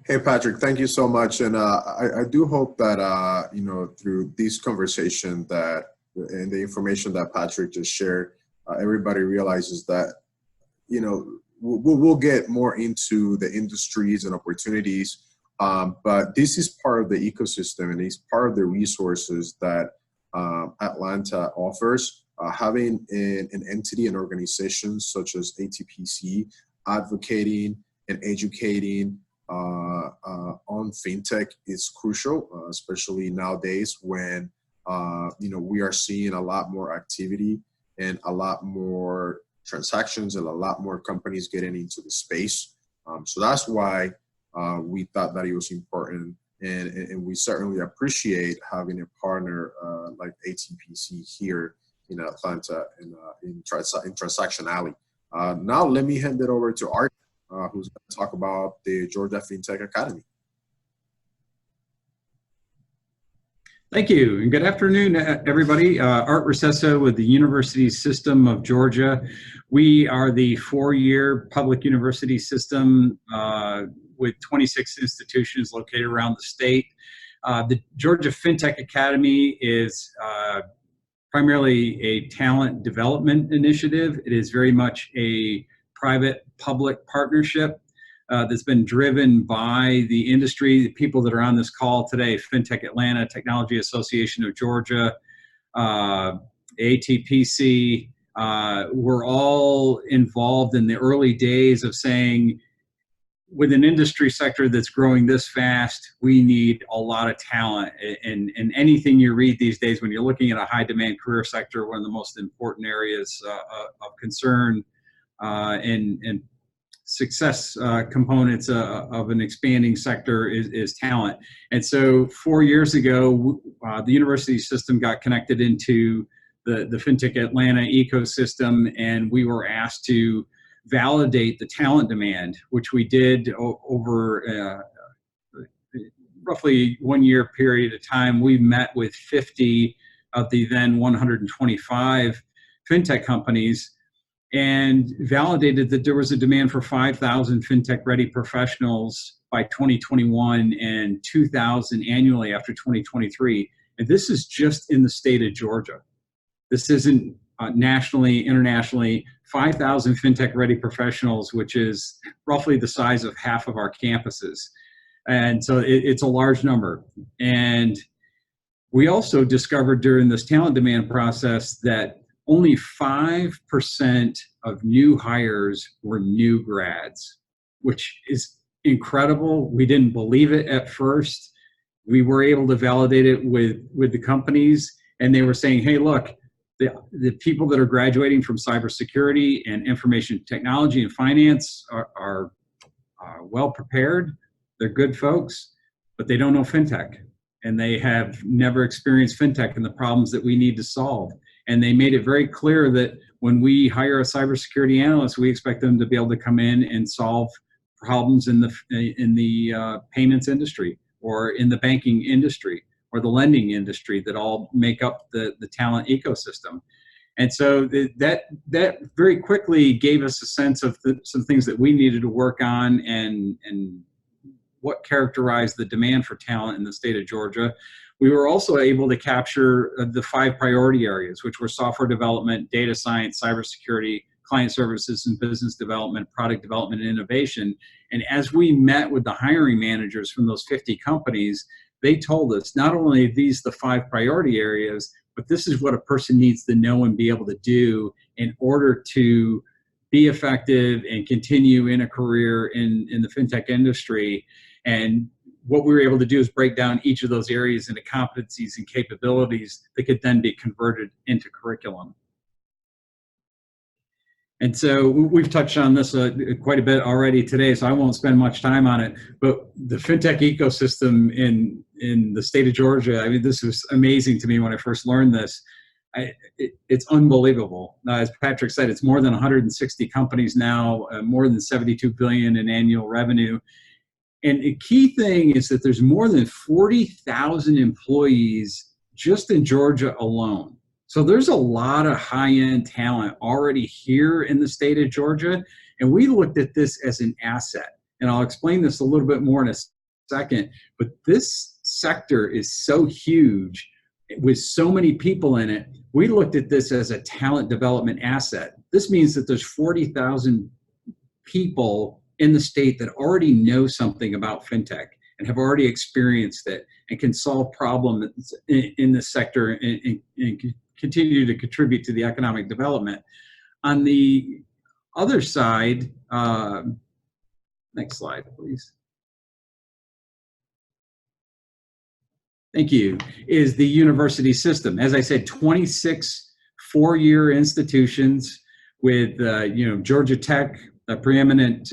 Hey, Patrick, thank you so much. And I do hope that, through this conversation and the information that Patrick just shared, everybody realizes that, we'll get more into the industries and opportunities, but this is part of the ecosystem, and it's part of the resources that Atlanta offers. Having an entity and organization such as ATPC advocating and educating on fintech is crucial, especially nowadays when we are seeing a lot more activity and a lot more transactions and a lot more companies getting into the space. So that's why we thought that it was important, and we certainly appreciate having a partner like ATPC here in Atlanta in Transaction Alley. Now let me hand it over to Art, who's going to talk about the Georgia FinTech Academy. Thank you, and good afternoon, everybody. Art Recesso with the University System of Georgia. We are the 4-year public university system with 26 institutions located around the state. The Georgia FinTech Academy is primarily a talent development initiative. It is very much a private-public partnership that's been driven by the industry, the people that are on this call today: FinTech Atlanta, Technology Association of Georgia, ATPC. We're all involved in the early days of saying, with an industry sector that's growing this fast, we need a lot of talent. And anything you read these days, when you're looking at a high demand career sector, one of the most important areas of concern and success components of an expanding sector is talent. And so 4 years ago, the university system got connected into the FinTech Atlanta ecosystem, and we were asked to validate the talent demand, which we did over roughly 1 year period of time. We met with 50 of the then 125 FinTech companies and validated that there was a demand for 5,000 FinTech-ready professionals by 2021 and 2,000 annually after 2023. And this is just in the state of Georgia. This isn't nationally, internationally. 5,000 FinTech-ready professionals, which is roughly the size of half of our campuses. And so it's a large number. And we also discovered during this talent demand process that only 5% of new hires were new grads, which is incredible. We didn't believe it at first. We were able to validate it with the companies, and they were saying, hey, look, the people that are graduating from cybersecurity and information technology and finance are well prepared, they're good folks, but they don't know FinTech. And they have never experienced FinTech and the problems that we need to solve. And they made it very clear that when we hire a cybersecurity analyst, we expect them to be able to come in and solve problems in the payments industry, or in the banking industry, or the lending industry, that all make up the talent ecosystem. And so that very quickly gave us a sense of some things that we needed to work on, and what characterized the demand for talent in the state of Georgia. We were also able to capture the 5 priority areas, which were software development, data science, cybersecurity, client services and business development, product development, and innovation. And as we met with the hiring managers from those 50 companies, they told us not only are these the 5 priority areas, but this is what a person needs to know and be able to do in order to be effective and continue in a career in the FinTech industry. And what we were able to do is break down each of those areas into competencies and capabilities that could then be converted into curriculum. And so we've touched on this quite a bit already today, so I won't spend much time on it. But the FinTech ecosystem in the state of Georgia, I mean, this was amazing to me when I first learned this. It's unbelievable. As Patrick said, it's more than 160 companies now, more than 72 billion in annual revenue. And a key thing is that there's more than 40,000 employees just in Georgia alone. So there's a lot of high-end talent already here in the state of Georgia. And we looked at this as an asset. And I'll explain this a little bit more in a second. But this sector is so huge with so many people in it. We looked at this as a talent development asset. This means that there's 40,000 people in the state that already know something about FinTech and have already experienced it and can solve problems in this sector and continue to contribute to the economic development. On the other side, next slide, please. Thank you, is the university system. As I said, 26 four-year institutions with Georgia Tech, a preeminent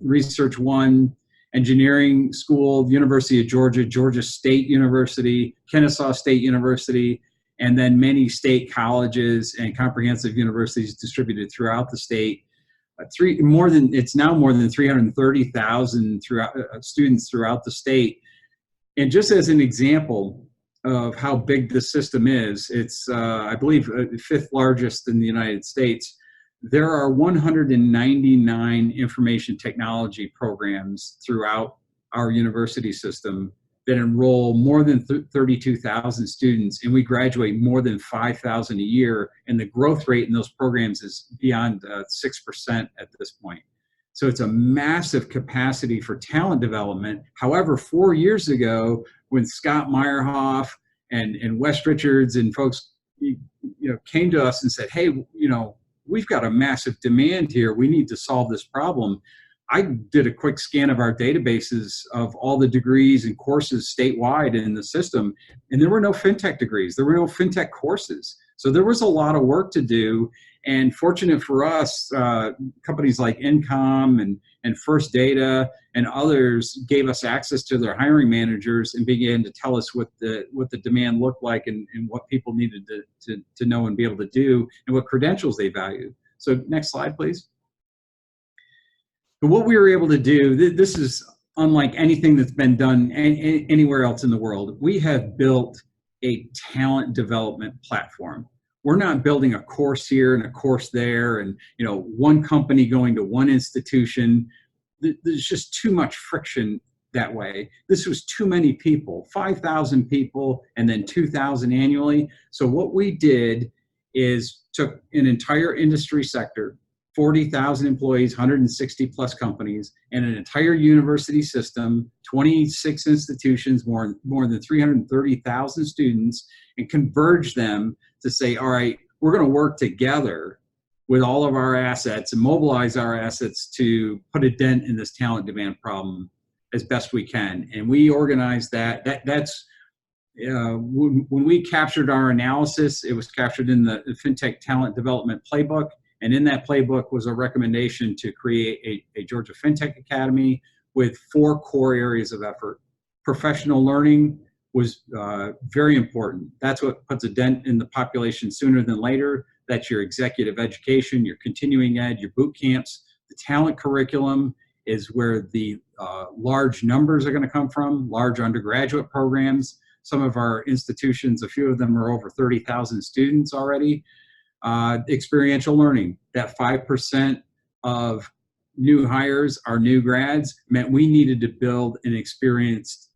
Research One, Engineering School, University of Georgia, Georgia State University, Kennesaw State University, and then many state colleges and comprehensive universities distributed throughout the state. It's now more than 330,000 students throughout the state. And just as an example of how big the system is, it's, I believe, 5th largest in the United States. There are 199 information technology programs throughout our university system that enroll more than 32,000 students, and we graduate more than 5,000 a year, and the growth rate in those programs is beyond 6% at this point. So it's a massive capacity for talent development. However, 4 years ago, when Scott Meyerhoff and Wes Richards and folks came to us and said, hey, we've got a massive demand here. We need to solve this problem. I did a quick scan of our databases of all the degrees and courses statewide in the system, and there were no FinTech degrees. There were no FinTech courses. So there was a lot of work to do. And fortunate for us, companies like Incom and First Data and others gave us access to their hiring managers and began to tell us what the demand looked like and what people needed to know and be able to do and what credentials they valued. So next slide, please. But what we were able to do, this is unlike anything that's been done anywhere else in the world. We have built a talent development platform. We're not building a course here and a course there and one company going to one institution. There's just too much friction that way. This was too many people, 5,000 people and then 2,000 annually. So what we did is took an entire industry sector, 40,000 employees, 160 plus companies, and an entire university system, 26 institutions, more than 330,000 students, and converged them to say, all right, we're going to work together with all of our assets and mobilize our assets to put a dent in this talent demand problem as best we can. And we organized that. That's when we captured our analysis, it was captured in the FinTech Talent Development Playbook. And in that playbook was a recommendation to create a Georgia FinTech Academy with 4 core areas of effort. Professional learning was very important. That's what puts a dent in the population sooner than later. That's your executive education, your continuing ed, your boot camps. The talent curriculum is where the large numbers are going to come from, large undergraduate programs. Some of our institutions, a few of them are over 30,000 students already. Experiential learning, that 5% of new hires are new grads, meant we needed to build an experienced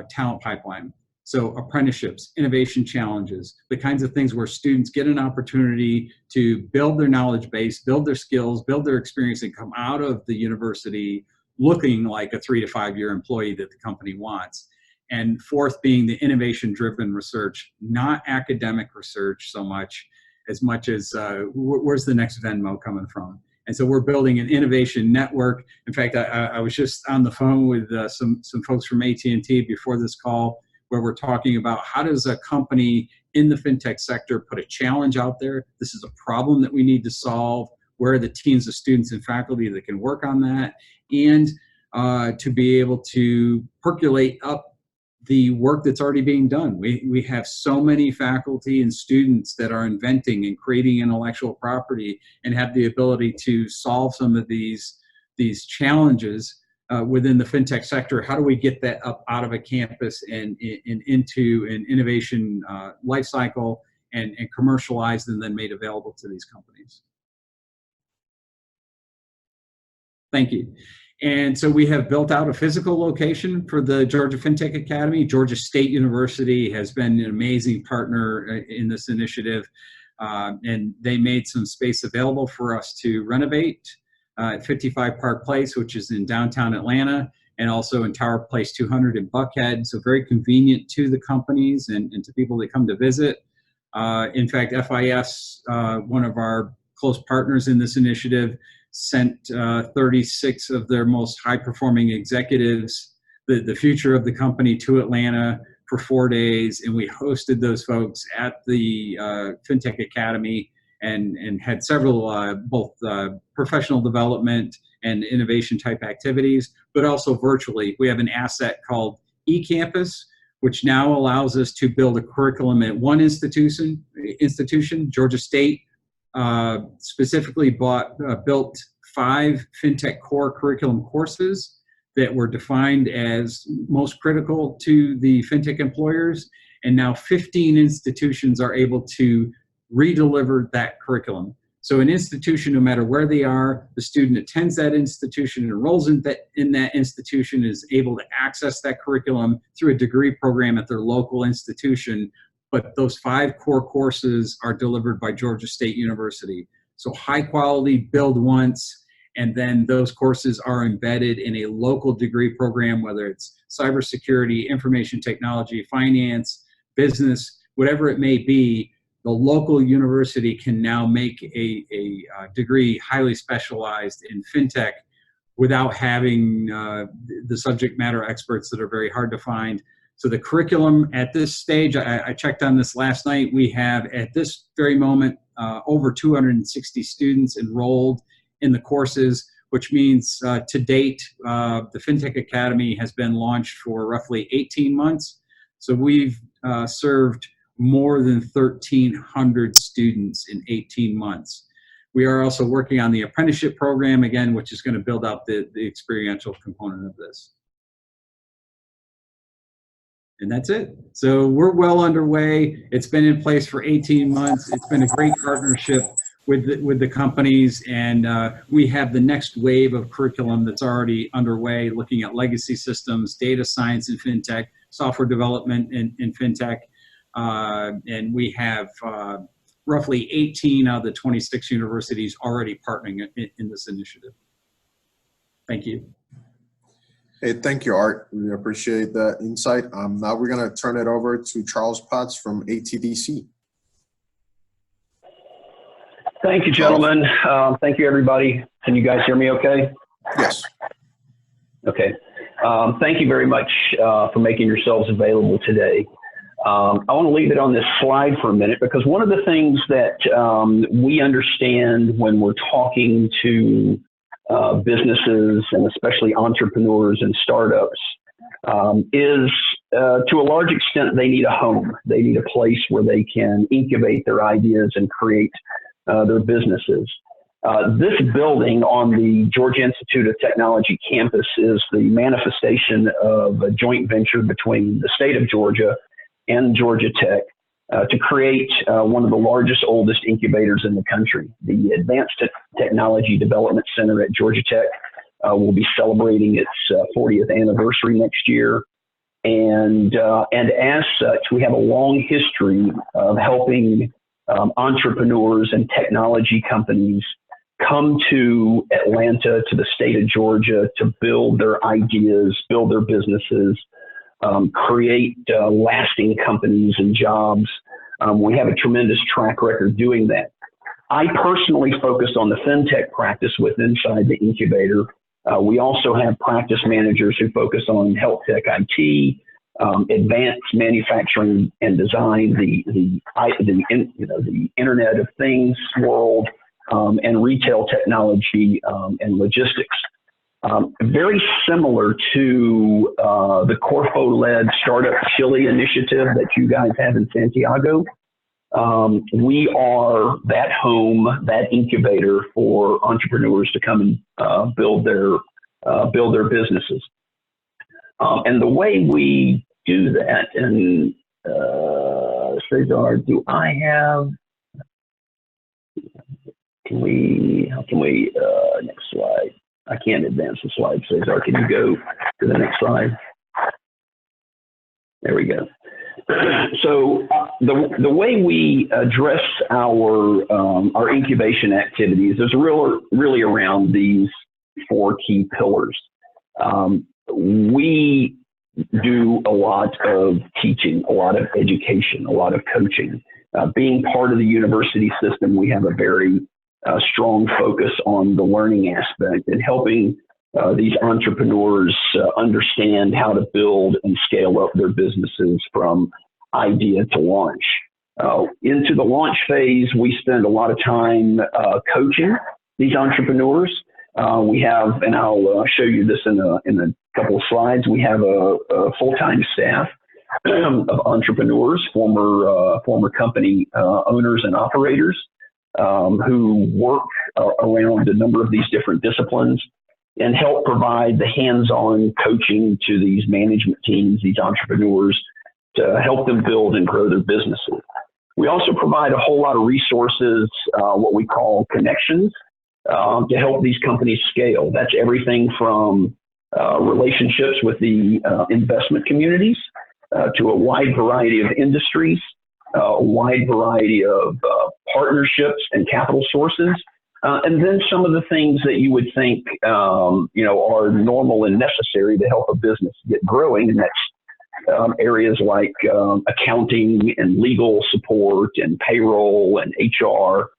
talent pipeline. So apprenticeships, innovation challenges, the kinds of things where students get an opportunity to build their knowledge base, build their skills, build their experience, and come out of the university looking like a 3 to 5 year employee that the company wants. And fourth being the innovation-driven research, not academic research so much as where's the next Venmo coming from? And so we're building an innovation network. In fact, I was just on the phone with some folks from AT&T before this call, where we're talking about how does a company in the FinTech sector put a challenge out there? This is a problem that we need to solve. Where are the teams of students and faculty that can work on that? And to be able to percolate up the work that's already being done. We have so many faculty and students that are inventing and creating intellectual property and have the ability to solve some of these challenges within the FinTech sector. How do we get that up out of a campus and into an innovation life cycle and commercialized and then made available to these companies? Thank you. And so we have built out a physical location for the Georgia FinTech Academy. Georgia State University has been an amazing partner in this initiative, and they made some space available for us to renovate at 55 Park Place, which is in downtown Atlanta, and also in Tower Place 200 in Buckhead. So very convenient to the companies and to people that come to visit. In fact, FIS, one of our close partners in this initiative, sent 36 of their most high-performing executives, the future of the company, to Atlanta for 4 days, and we hosted those folks at the FinTech Academy and had several both professional development and innovation type activities, but also virtually. We have an asset called eCampus, which now allows us to build a curriculum at one institution, Georgia State, specifically built 5 FinTech core curriculum courses that were defined as most critical to the FinTech employers. And now 15 institutions are able to redeliver that curriculum. So an institution, no matter where they are, the student attends that institution, enrolls in that institution, is able to access that curriculum through a degree program at their local institution. But those 5 core courses are delivered by Georgia State University. So high quality, build once, and then those courses are embedded in a local degree program, whether it's cybersecurity, information technology, finance, business, whatever it may be. The local university can now make a degree highly specialized in FinTech without having the subject matter experts that are very hard to find. So the curriculum at this stage, I checked on this last night, we have at this very moment over 260 students enrolled in the courses, which means to date, the FinTech Academy has been launched for roughly 18 months. So we've served more than 1,300 students in 18 months. We are also working on the apprenticeship program, again, which is going to build out the experiential component of this. And that's it. So we're well underway. It's been in place for 18 months. It's been a great partnership with the companies, and we have the next wave of curriculum that's already underway, looking at legacy systems, data science and FinTech, software development in FinTech, and we have roughly 18 out of the 26 universities already partnering in this initiative. Thank you. Hey, thank you, Art. We appreciate the insight. Now we're going to turn it over to Charles Potts from ATDC. Thank you, gentlemen. Thank you, everybody. Can you guys hear me okay? Yes. Okay. Thank you very much for making yourselves available today. I want to leave it on this slide for a minute because one of the things that we understand when we're talking to businesses and especially entrepreneurs and startups is to a large extent they need a home. They need a place where they can incubate their ideas and create their businesses. This building on the Georgia Institute of Technology campus is the manifestation of a joint venture between the state of Georgia and Georgia Tech to create one of the largest, oldest incubators in the country. The Advanced Technology Development Center at Georgia Tech will be celebrating its 40th anniversary next year. And as such, we have a long history of helping entrepreneurs and technology companies come to Atlanta, to the state of Georgia, to build their ideas, build their businesses, create lasting companies and jobs. We have a tremendous track record doing that. I personally focused on the FinTech practice inside the incubator. We also have practice managers who focus on health tech IT, advanced manufacturing and design, the Internet of Things world, and retail technology and logistics. Very similar to the Corfo-led Startup Chile initiative that you guys have in Santiago. We are that home, that incubator for entrepreneurs to come and build their businesses. And the way we do that, and Cesar, do I have? How can we, next slide. I can't advance the slide, Cesar. Can you go to the next slide? There we go. So the way we address our incubation activities is really around these four key pillars. We do a lot of teaching, a lot of education, a lot of coaching. Being part of the university system, we have a very strong focus on the learning aspect and helping these entrepreneurs understand how to build and scale up their businesses from idea to launch. Into the launch phase, we spend a lot of time coaching these entrepreneurs. We have, and I'll show you this in a couple of slides, we have a full-time staff of entrepreneurs, former company owners and operators who work around a number of these different disciplines and help provide the hands-on coaching to these management teams, these entrepreneurs, to help them build and grow their businesses. We also provide a whole lot of resources, what we call connections, to help these companies scale. That's everything from relationships with the investment communities to a wide variety of industries, a wide variety of partnerships and capital sources, and then some of the things that you would think are normal and necessary to help a business get growing, and that's areas like accounting and legal support and payroll and HR.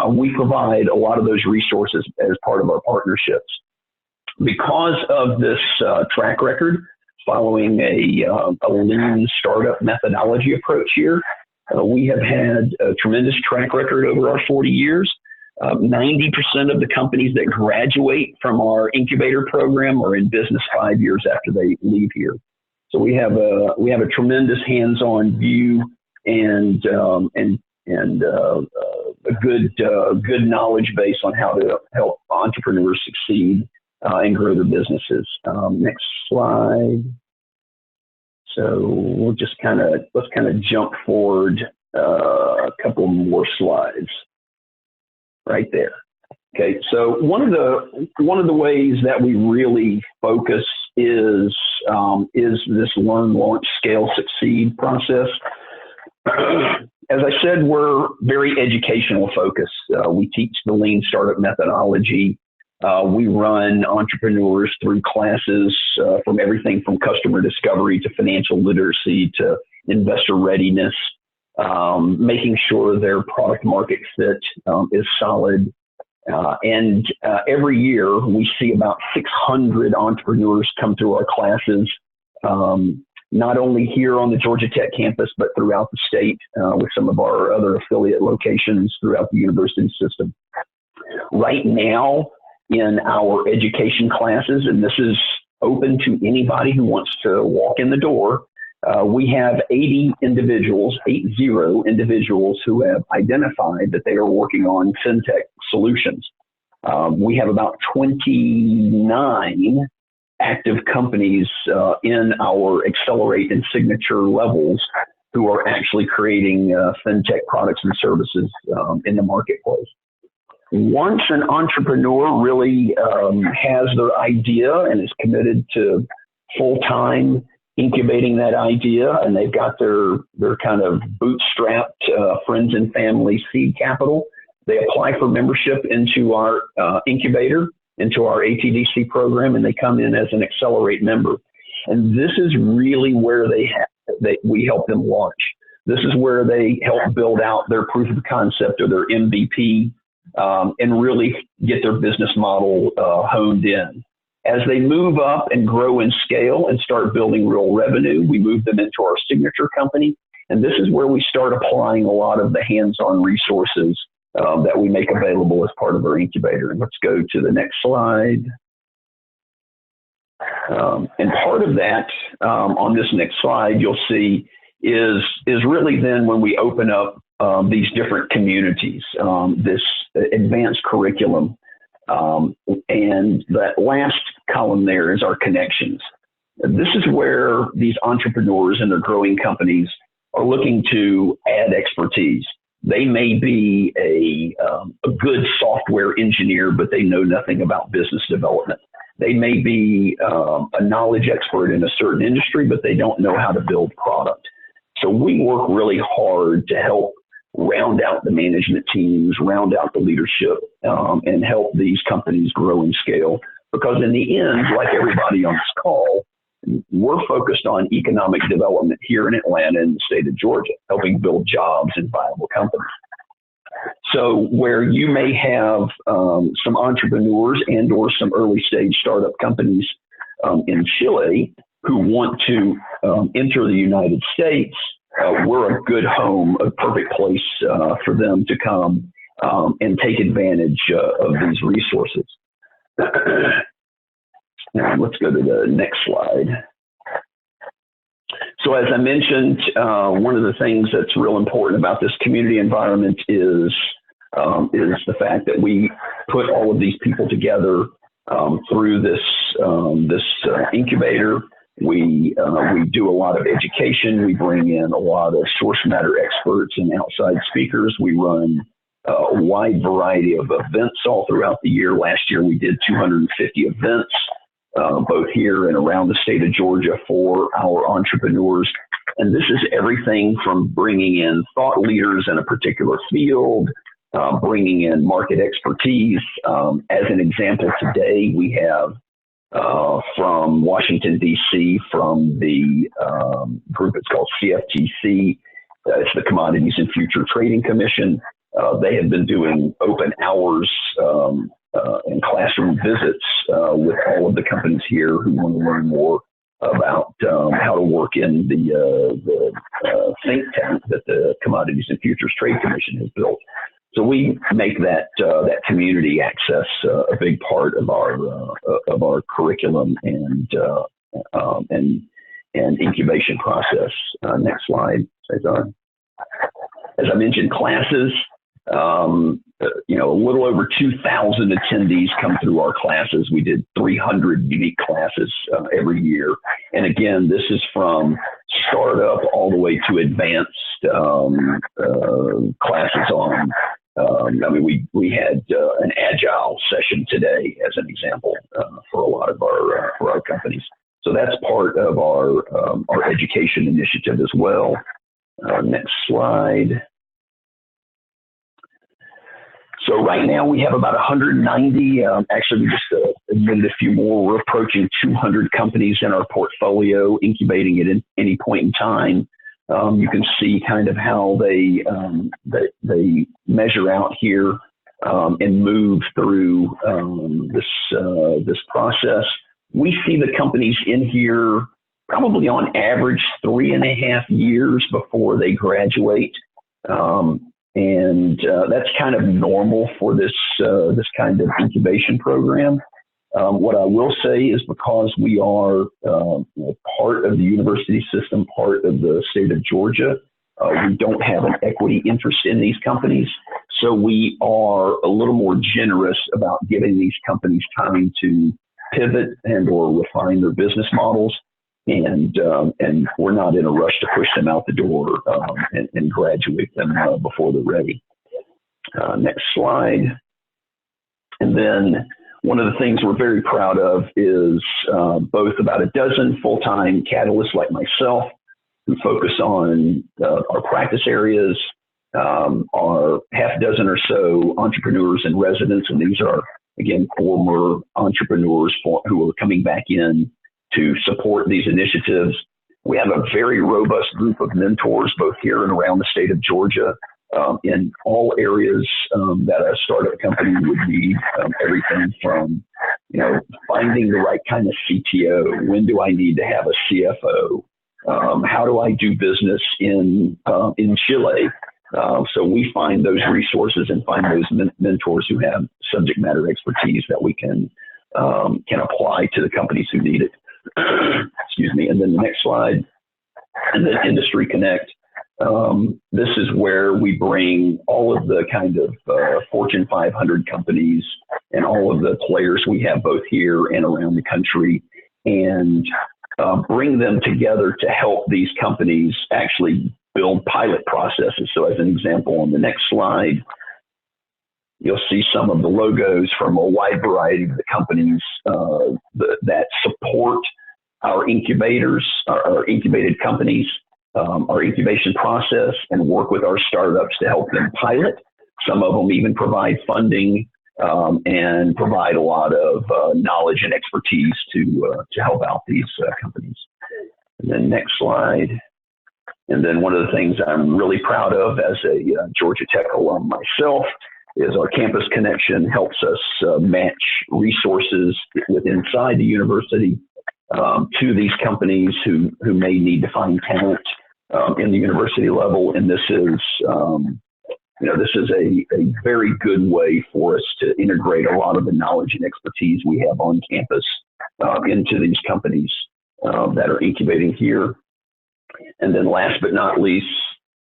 We provide a lot of those resources as part of our partnerships. Because of this track record, following a lean startup methodology approach here, we have had a tremendous track record over our 40 years. 90% of the companies that graduate from our incubator program are in business 5 years after they leave here. So we have a tremendous hands-on view and a good knowledge base on how to help entrepreneurs succeed and grow their businesses. Next slide. So we'll just let's kind of jump forward a couple more slides. Right there. Okay, so one of the ways that we really focus is this learn, launch, scale, succeed process. As I said, we're very educational focused. We teach the lean startup methodology. We run entrepreneurs through classes from everything from customer discovery to financial literacy to investor readiness, making sure their product market fit is solid. And every year we see about 600 entrepreneurs come through our classes. not only here on the Georgia Tech campus, but throughout the state with some of our other affiliate locations throughout the university system. Right now in our education classes, and this is open to anybody who wants to walk in the door, we have 80 individuals who have identified that they are working on FinTech solutions. We have about 29 active companies in our Accelerate and Signature levels who are actually creating FinTech products and services in the marketplace. Once an entrepreneur really has their idea and is committed to full-time incubating that idea, and they've got their kind of bootstrapped friends and family seed capital, they apply for membership into our incubator, into our ATDC program, and they come in as an Accelerate member. And this is really where we help them launch. This is where they help build out their proof of concept or their MVP and really get their business model honed in. As they move up and grow in scale and start building real revenue, we move them into our signature company. And this is where we start applying a lot of the hands-on resources that we make available as part of our incubator. And let's go to the next slide. And part of that on this next slide, you'll see is really then when we open up these different communities, this advanced curriculum. And that last column there is our connections. This is where these entrepreneurs and their growing companies are looking to add expertise. They may be a good software engineer, but they know nothing about business development. They may be a knowledge expert in a certain industry, but they don't know how to build product. So we work really hard to help round out the management teams, round out the leadership, and help these companies grow and scale. Because in the end, like everybody on this call, we're focused on economic development here in Atlanta and the state of Georgia, helping build jobs and viable companies. So where you may have some entrepreneurs and or some early stage startup companies in Chile who want to enter the United States, we're a good home, a perfect place for them to come and take advantage of these resources. Now let's go to the next slide. So as I mentioned, one of the things that's real important about this community environment is the fact that we put all of these people together through this incubator. We do a lot of education. We bring in a lot of source matter experts and outside speakers. We run a wide variety of events all throughout the year. Last year we did 250 events, both here and around the state of Georgia for our entrepreneurs. And this is everything from bringing in thought leaders in a particular field, bringing in market expertise. As an example, today we have from Washington, D.C., from the group it's called CFTC, it's the Commodities and Future Trading Commission. They have been doing open hours and classroom visits with all of the companies here who want to learn more about how to work in the think tank that the Commodities and Futures Trade Commission has built. So we make that community access a big part of our curriculum and incubation process. Next slide, Cesar. As I mentioned, classes. A little over 2,000 attendees come through our classes. We did 300 unique classes every year. And again, this is from startup all the way to advanced classes on. We had an agile session today as an example for a lot of our companies. So that's part of our education initiative as well. Next slide. So right now we have about 190, actually we just admitted a few more. We're approaching 200 companies in our portfolio, incubating at any point in time. You can see kind of how they measure out here and move through this process. We see the companies in here probably on average 3.5 years before they graduate. That's kind of normal for this kind of incubation program. What I will say is, because we are part of the university system, part of the state of Georgia, we don't have an equity interest in these companies. So we are a little more generous about giving these companies time to pivot and or refine their business models. And we're not in a rush to push them out the door and graduate them before they're ready. Next slide. And then one of the things we're very proud of is both about a dozen full-time catalysts like myself who focus on our practice areas, our half dozen or so entrepreneurs in residence. And these are, again, former entrepreneurs who are coming back in to support these initiatives. We have a very robust group of mentors, both here and around the state of Georgia, in all areas that a startup company would need. Everything from, finding the right kind of CTO. When do I need to have a CFO? How do I do business in Chile? So we find those resources and find those mentors who have subject matter expertise that we can apply to the companies who need it. Excuse me. And then the next slide, and then Industry Connect. This is where we bring all of the kind of Fortune 500 companies and all of the players we have both here and around the country, and bring them together to help these companies actually build pilot processes. So as an example, on the next slide, you'll see some of the logos from a wide variety of the companies that support our incubators, our incubated companies, our incubation process, and work with our startups to help them pilot. Some of them even provide funding and provide a lot of knowledge and expertise to help out these companies. And then next slide. And then one of the things I'm really proud of as a Georgia Tech alum myself is our Campus Connection helps us match resources inside the university to these companies who may need to find talent in the university level. And this is, this is a very good way for us to integrate a lot of the knowledge and expertise we have on campus into these companies that are incubating here. And then last but not least,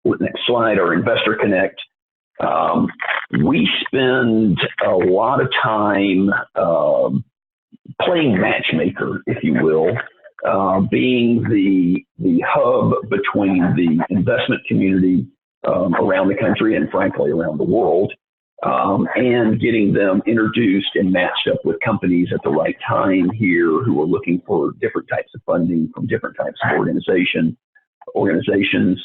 next slide, our Investor Connect. We spend a lot of time playing matchmaker, if you will, being the hub between the investment community around the country and frankly around the world, and getting them introduced and matched up with companies at the right time here who are looking for different types of funding from different types of organizations.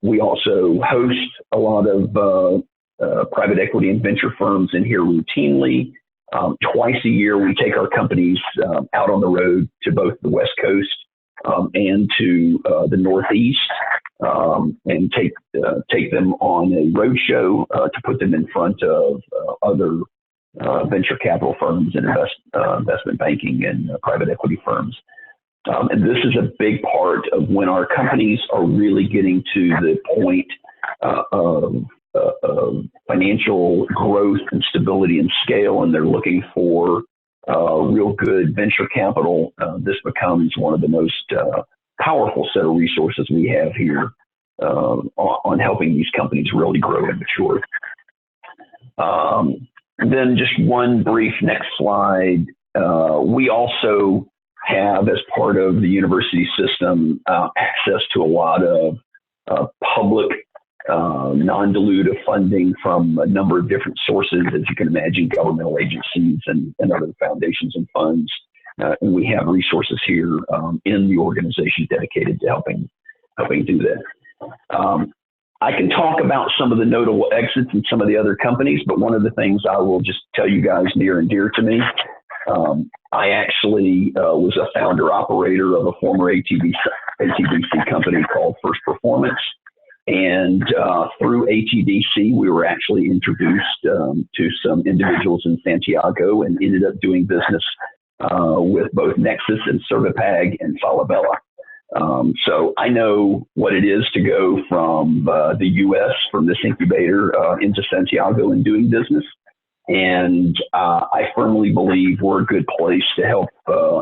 We also host a lot of private equity and venture firms in here routinely. Twice a year, we take our companies out on the road to both the West Coast and to the Northeast, and take them on a roadshow to put them in front of other venture capital firms and investment banking and private equity firms. And this is a big part of when our companies are really getting to the point of financial growth and stability and scale, and they're looking for real good venture capital. This becomes one of the most powerful set of resources we have here on helping these companies really grow and mature. And then just one brief next slide. We also have, as part of the university system, access to a lot of public non-dilutive funding from a number of different sources, as you can imagine, governmental agencies and other foundations and funds. And we have resources here in the organization dedicated to helping do that. I can talk about some of the notable exits in some of the other companies, but one of the things I will just tell you guys near and dear to me, I actually was a founder operator of a former ATBC company called First Performance. And through ATDC, we were actually introduced to some individuals in Santiago and ended up doing business with both Nexus and Servipag and Falabella. So I know what it is to go from the U.S., from this incubator into Santiago and doing business. And I firmly believe we're a good place to help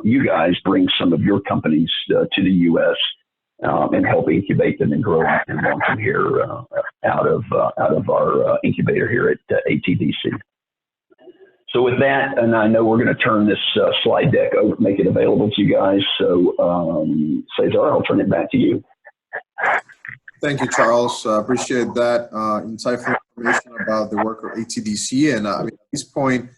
you guys bring some of your companies to the U.S. And help incubate them and grow them and launch them here out of our incubator here at ATDC. So with that, and I know we're going to turn this slide deck over, make it available to you guys. So Cesar, I'll turn it back to you. Thank you, Charles. Appreciate that insightful information about the work of ATDC. And I mean, at this point,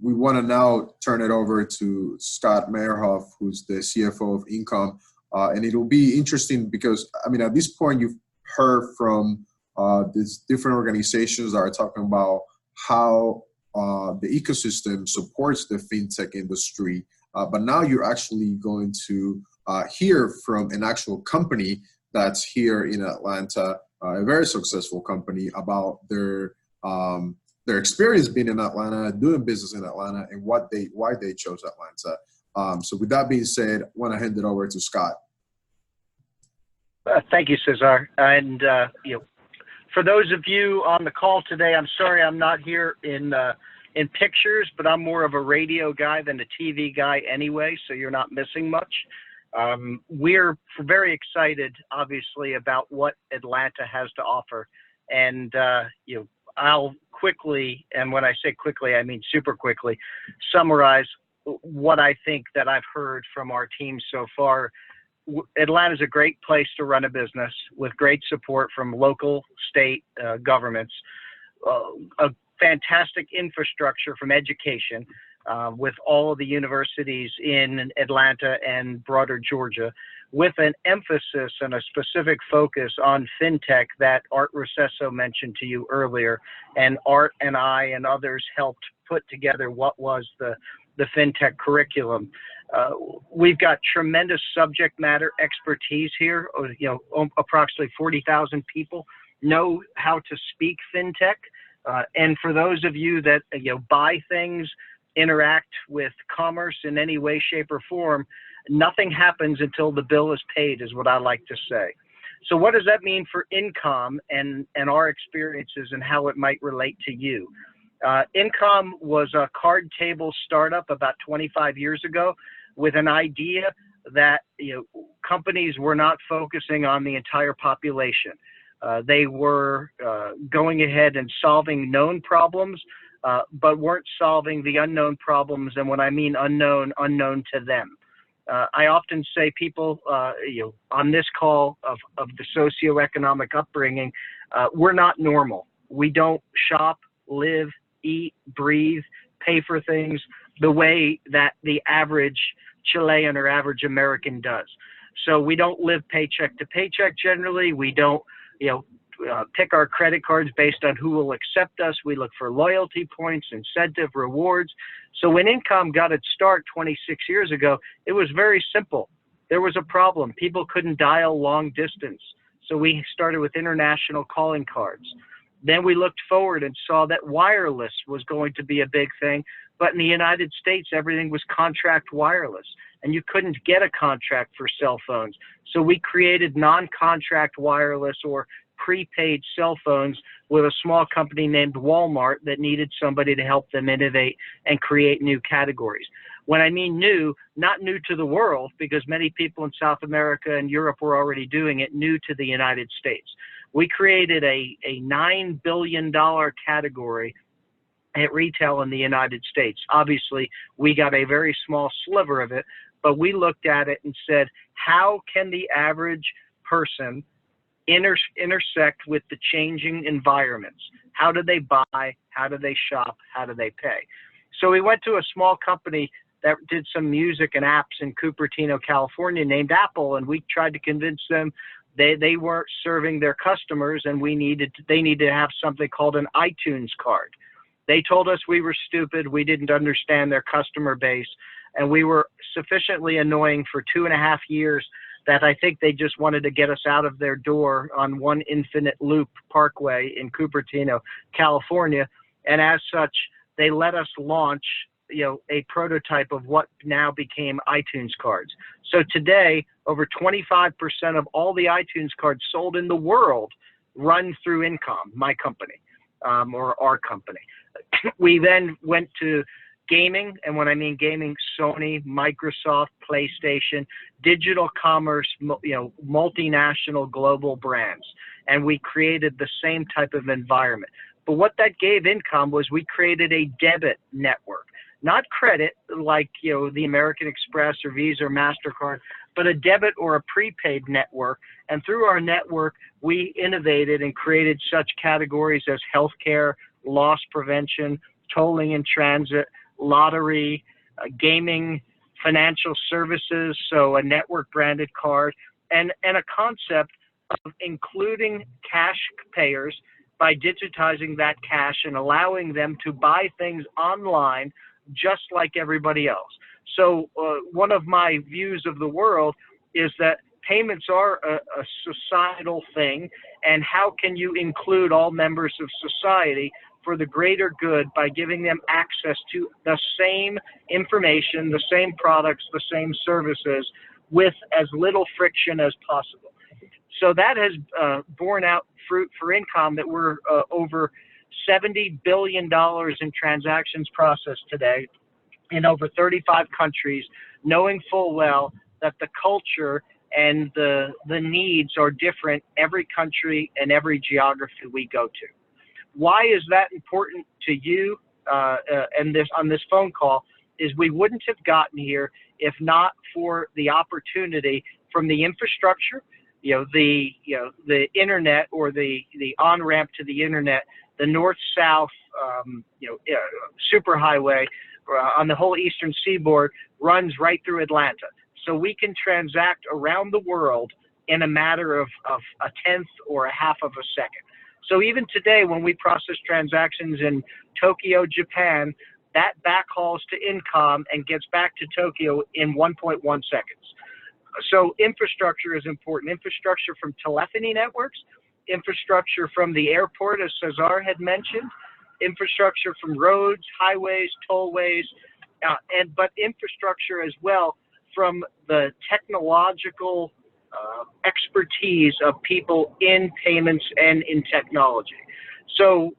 we want to now turn it over to Scott Meyerhoff, who's the CFO of Income. And it'll be interesting because, I mean, at this point, you've heard from these different organizations that are talking about how the ecosystem supports the fintech industry. But now you're actually going to hear from an actual company that's here in Atlanta, a very successful company, about their experience being in Atlanta, doing business in Atlanta, and why they chose Atlanta. So with that being said, I want to hand it over to Scott. Thank you, Cesar. And for those of you on the call today, I'm sorry I'm not here in pictures, but I'm more of a radio guy than a TV guy anyway, so you're not missing much. We're very excited, obviously, about what Atlanta has to offer. And I'll quickly, and when I say quickly, I mean super quickly, summarize what I think that I've heard from our team so far. Atlanta is a great place to run a business with great support from local, state governments, a fantastic infrastructure from education with all of the universities in Atlanta and broader Georgia, with an emphasis and a specific focus on fintech that Art Recesso mentioned to you earlier. And Art and I and others helped put together what was the fintech curriculum. We've got tremendous subject matter expertise here. Approximately 40,000 people know how to speak fintech. And for those of you that buy things, interact with commerce in any way, shape, or form, nothing happens until the bill is paid, is what I like to say. So what does that mean for Income and our experiences and how it might relate to you? Income was a card table startup about 25 years ago with an idea that companies were not focusing on the entire population. They were going ahead and solving known problems, but weren't solving the unknown problems. And when I mean unknown to them. I often say people on this call of the socioeconomic upbringing, we're not normal. We don't shop, live, eat, breathe, pay for things the way that the average Chilean or average American does. So we don't live paycheck to paycheck generally. We don't, pick our credit cards based on who will accept us. We look for loyalty points, incentive, rewards. So when Income got its start 26 years ago, it was very simple. There was a problem. People couldn't dial long distance. So we started with international calling cards. Then we looked forward and saw that wireless was going to be a big thing. But in the United States, everything was contract wireless, and you couldn't get a contract for cell phones. So we created non-contract wireless or prepaid cell phones with a small company named Walmart that needed somebody to help them innovate and create new categories. When I mean new, not new to the world, because many people in South America and Europe were already doing it, new to the United States. We created a $9 billion category at retail in the United States. Obviously, we got a very small sliver of it, but we looked at it and said, how can the average person intersect with the changing environments? How do they buy? How do they shop? How do they pay? So we went to a small company that did some music and apps in Cupertino, California, named Apple, and we tried to convince them they weren't serving their customers, and they needed to have something called an iTunes card. They told us we were stupid, we didn't understand their customer base, and we were sufficiently annoying for 2.5 years that I think they just wanted to get us out of their door on One Infinite Loop Parkway in Cupertino, California. And as such, they let us launch a prototype of what now became iTunes cards. So today, over 25% of all the iTunes cards sold in the world run through Incom, my company, or our company. We then went to gaming, and when I mean gaming, Sony, Microsoft, PlayStation, digital commerce, multinational global brands, and we created the same type of environment. But what that gave Incom was we created a debit network, not credit like the American Express or Visa or MasterCard, but a debit or a prepaid network. And through our network, we innovated and created such categories as healthcare, loss prevention, tolling in transit, lottery, gaming, financial services, so a network branded card, and a concept of including cash payers by digitizing that cash and allowing them to buy things online just like everybody else. So one of my views of the world is that payments are a societal thing, and how can you include all members of society for the greater good by giving them access to the same information, the same products, the same services with as little friction as possible. So that has borne out fruit for Incom, that we're over $70 billion in transactions processed today in over 35 countries, knowing full well that the culture and the needs are different every country and every geography we go to. Why is that important to you and on this phone call is we wouldn't have gotten here if not for the opportunity from the infrastructure, the internet, or the on-ramp to the internet, the north-south superhighway on the whole eastern seaboard runs right through Atlanta. So we can transact around the world in a matter of a tenth or a half of a second. So even today, when we process transactions in Tokyo, Japan, that backhauls to Incom and gets back to Tokyo in 1.1 seconds. So infrastructure is important. Infrastructure from telephony networks, infrastructure from the airport, as Cesar had mentioned, infrastructure from roads, highways, tollways, but infrastructure as well from the technological expertise of people in payments and in technology. So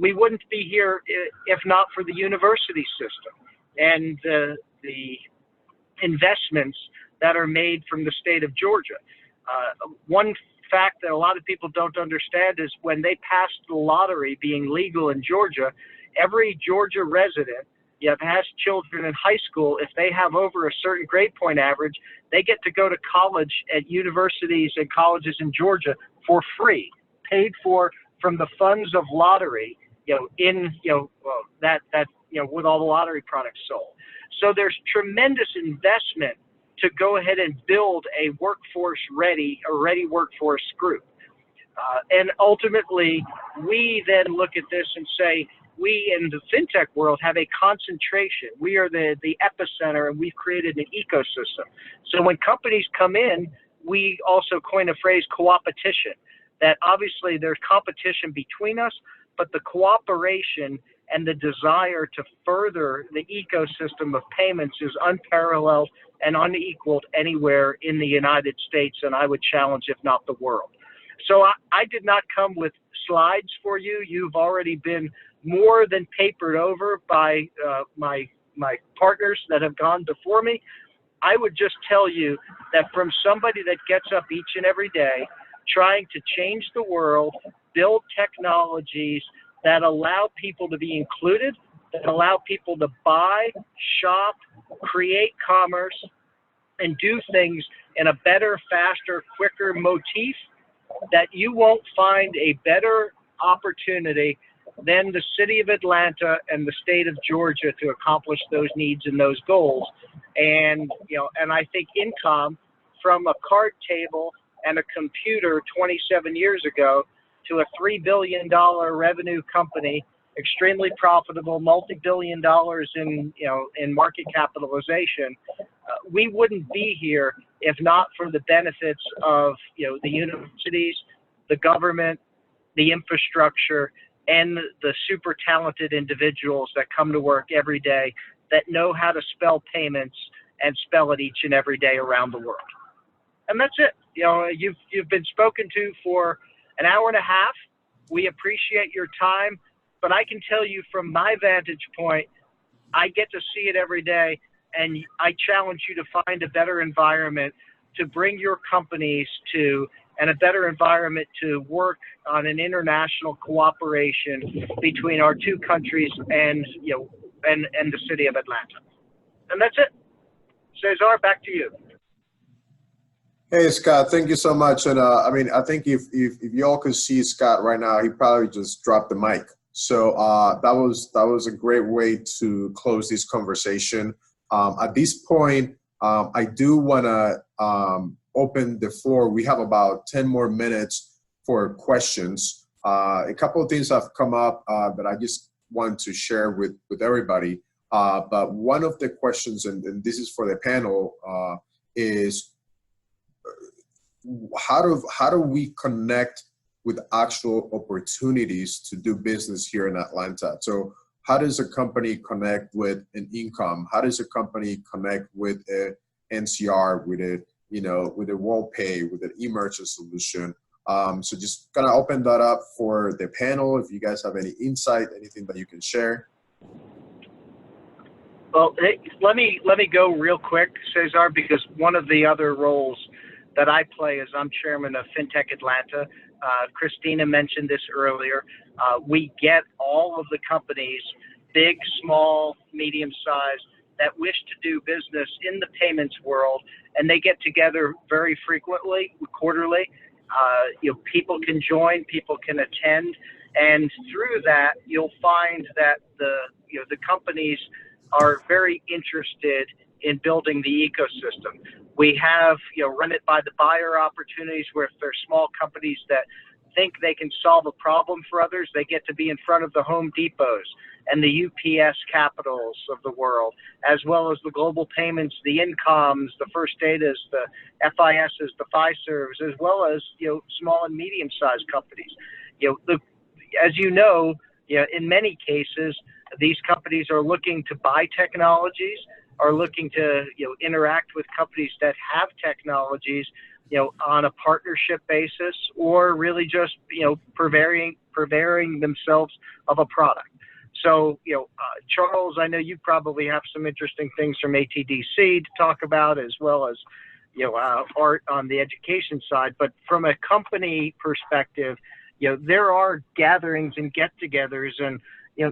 we wouldn't be here if not for the university system and the investments that are made from the state of Georgia. One fact that a lot of people don't understand is when they passed the lottery being legal in Georgia, every Georgia resident has children in high school, if they have over a certain grade point average, they get to go to college at universities and colleges in Georgia for free, paid for from the funds of lottery, with all the lottery products sold. So there's tremendous investment to go ahead and build a ready workforce group. And ultimately, we then look at this and say, we in the FinTech world have a concentration. We are the epicenter, and we've created an ecosystem. So when companies come in, we also coin a phrase, co-opetition, that obviously there's competition between us, but the cooperation and the desire to further the ecosystem of payments is unparalleled and unequaled anywhere in the United States, and I would challenge, if not the world. So I did not come with slides for you. You've already been more than papered over by my partners that have gone before me. I would just tell you that from somebody that gets up each and every day trying to change the world, build technologies that allow people to be included, that allow people to buy, shop, create commerce, and do things in a better, faster, quicker motif, that you won't find a better opportunity than the city of Atlanta and the state of Georgia to accomplish those needs and those goals. And I think Incom, from a card table and a computer 27 years ago to a $3 billion revenue company, extremely profitable, multi-billion dollars in market capitalization, we wouldn't be here if not for the benefits of the universities, the government, the infrastructure, and the super talented individuals that come to work every day that know how to spell payments and spell it each and every day around the world. And that's it. You know, you've been spoken to for an hour and a half. We appreciate your time, but I can tell you from my vantage point, I get to see it every day, and I challenge you to find a better environment to bring your companies to, and a better environment to work on an international cooperation between our two countries and, you know, and the city of Atlanta. And that's it. Cesar, back to you. Hey, Scott, thank you so much. And I mean, I think if you all could see Scott right now, he probably just dropped the mic. So that was a great way to close this conversation. At this point, I do want to open the floor. We have about 10 more minutes for questions. A couple of things have come up that I just want to share with everybody. But one of the questions, and this is for the panel, is how do we connect with actual opportunities to do business here in Atlanta? So how does a company connect with an income? How does a company connect with a NCR, with a, you know, with a WorldPay, with an e-merchant solution? So just kind of open that up for the panel. If you guys have any insight, anything that you can share. Well, hey, let me go real quick, Cesar, because one of the other roles that I play is I'm chairman of FinTech Atlanta. Christina mentioned this earlier. We get all of the companies, big, small, medium-sized, that wish to do business in the payments world, and they get together very frequently, quarterly. You know, people can join, people can attend, and through that, you'll find that the companies are very interested in building the ecosystem. We have, run it by the buyer opportunities where if they're small companies that think they can solve a problem for others, they get to be in front of the Home Depots and the UPS Capitals of the world, as well as the Global Payments, the Incoms, the First Datas, the FISs, the Fiservs, as well as, small and medium-sized companies. As you know, in many cases, these companies are looking to buy technologies, are looking to interact with companies that have technologies on a partnership basis, or really just purveying themselves of a product. So Charles, I know you probably have some interesting things from ATDC to talk about, as well as Art on the education side. But from a company perspective, there are gatherings and get-togethers, and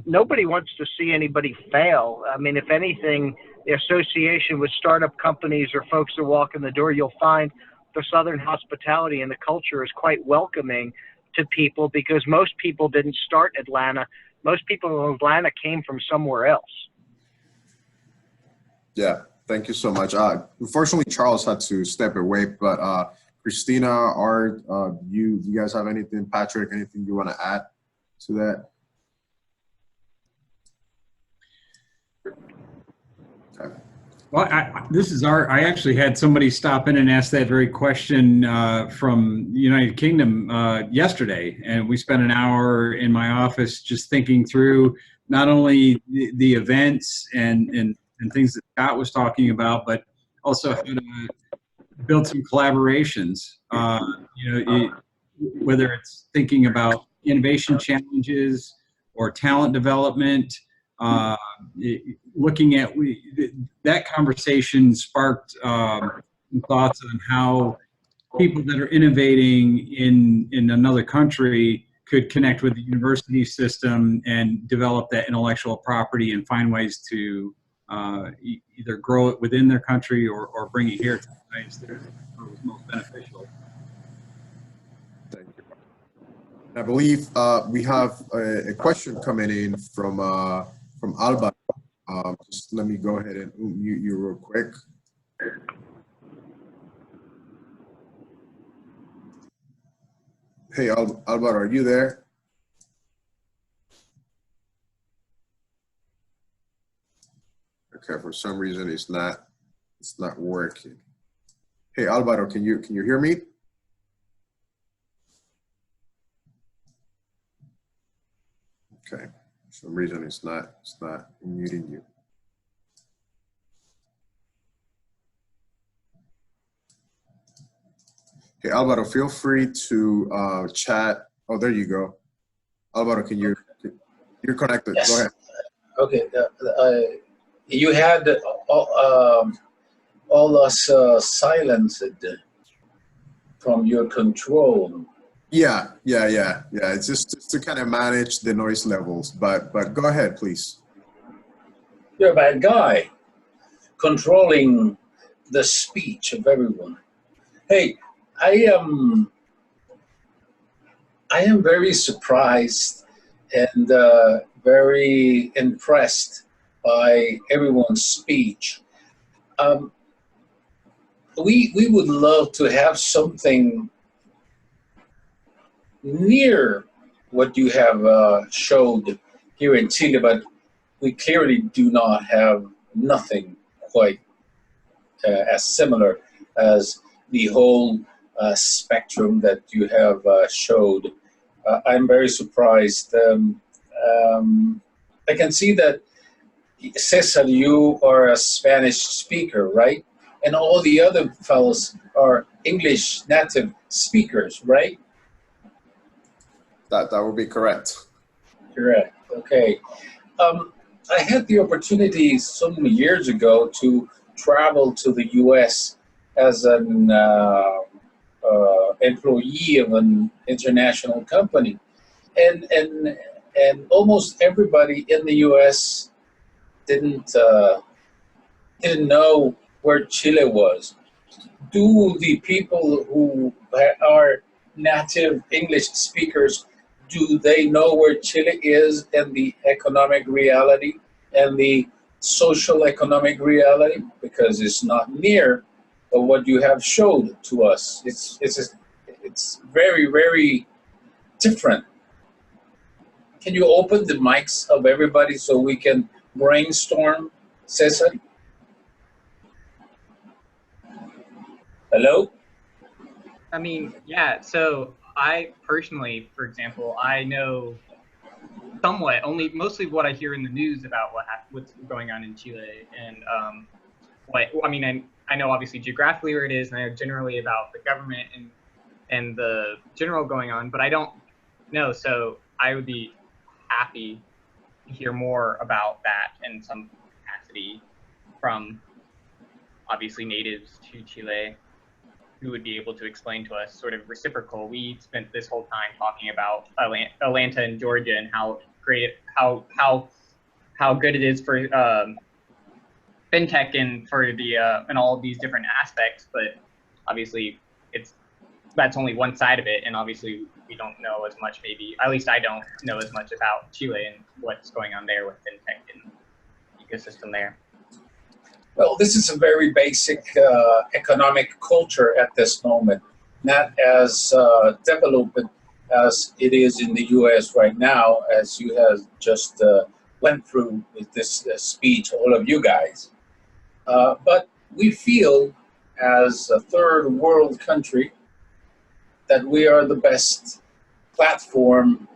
nobody wants to see anybody fail. I mean, if anything, the association with startup companies or folks that walk in the door, you'll find the Southern hospitality and the culture is quite welcoming to people, because most people didn't start Atlanta. Most people in Atlanta came from somewhere else. Yeah, thank you so much. Unfortunately, Charles had to step away, but Christina, Art, you guys have anything? Patrick, anything you want to add to that? Okay. Well, this is Art. I actually had somebody stop in and ask that very question from the United Kingdom yesterday, and we spent an hour in my office just thinking through not only the events and things that Scott was talking about, but also how to build some collaborations. Whether it's thinking about innovation challenges or talent development. Looking at that conversation sparked thoughts on how people that are innovating in another country could connect with the university system and develop that intellectual property and find ways to either grow it within their country or bring it here to the United States where it was most beneficial. Thank you. I believe we have a question coming in from Alba. Just let me go ahead and mute you real quick. Hey, Alba, are you there? Okay, for some reason it's not working. Hey, Alvaro, can you hear me? Okay, for some reason it's not muting you. Okay, Alvaro, feel free to chat. Oh, there you go. Alvaro, you're connected. Yes. Go ahead. Okay. You had all us silenced from your control. Yeah. It's just to kind of manage the noise levels, but go ahead, please. You're a bad guy, controlling the speech of everyone. Hey, I am very surprised and very impressed by everyone's speech. We would love to have something near what you have showed here in Chile, but we clearly do not have nothing quite as similar as the whole spectrum that you have showed. I'm very surprised. I can see that, Cesar, you are a Spanish speaker, right? And all the other fellows are English native speakers, right? That would be correct. Correct. Okay. I had the opportunity some years ago to travel to the U.S. as an employee of an international company, and almost everybody in the U.S. didn't know where Chile was. Do the people who are native English speakers, do they know where Chile is and the economic reality and the social economic reality? Because it's not near what you have showed to us. It's very, very different. Can you open the mics of everybody so we can brainstorm, Cesar? Hello? I mean, yeah, so I personally, for example, I know somewhat, only mostly what I hear in the news about what's going on in Chile, and I know obviously geographically where it is, and I know generally about the government and the general going on, but I don't know, so I would be happy to hear more about that in some capacity from obviously natives to Chile, who would be able to explain to us sort of reciprocal. We spent this whole time talking about Atlanta and Georgia and how great, how good it is for FinTech and for the and all of these different aspects. But obviously, that's only one side of it, and obviously we don't know as much. Maybe at least I don't know as much about Chile and what's going on there with FinTech and ecosystem there. Well, this is a very basic economic culture at this moment, not as developed as it is in the U.S. right now, as you have just went through with this speech, all of you guys. But we feel, as a third world country, that we are the best platform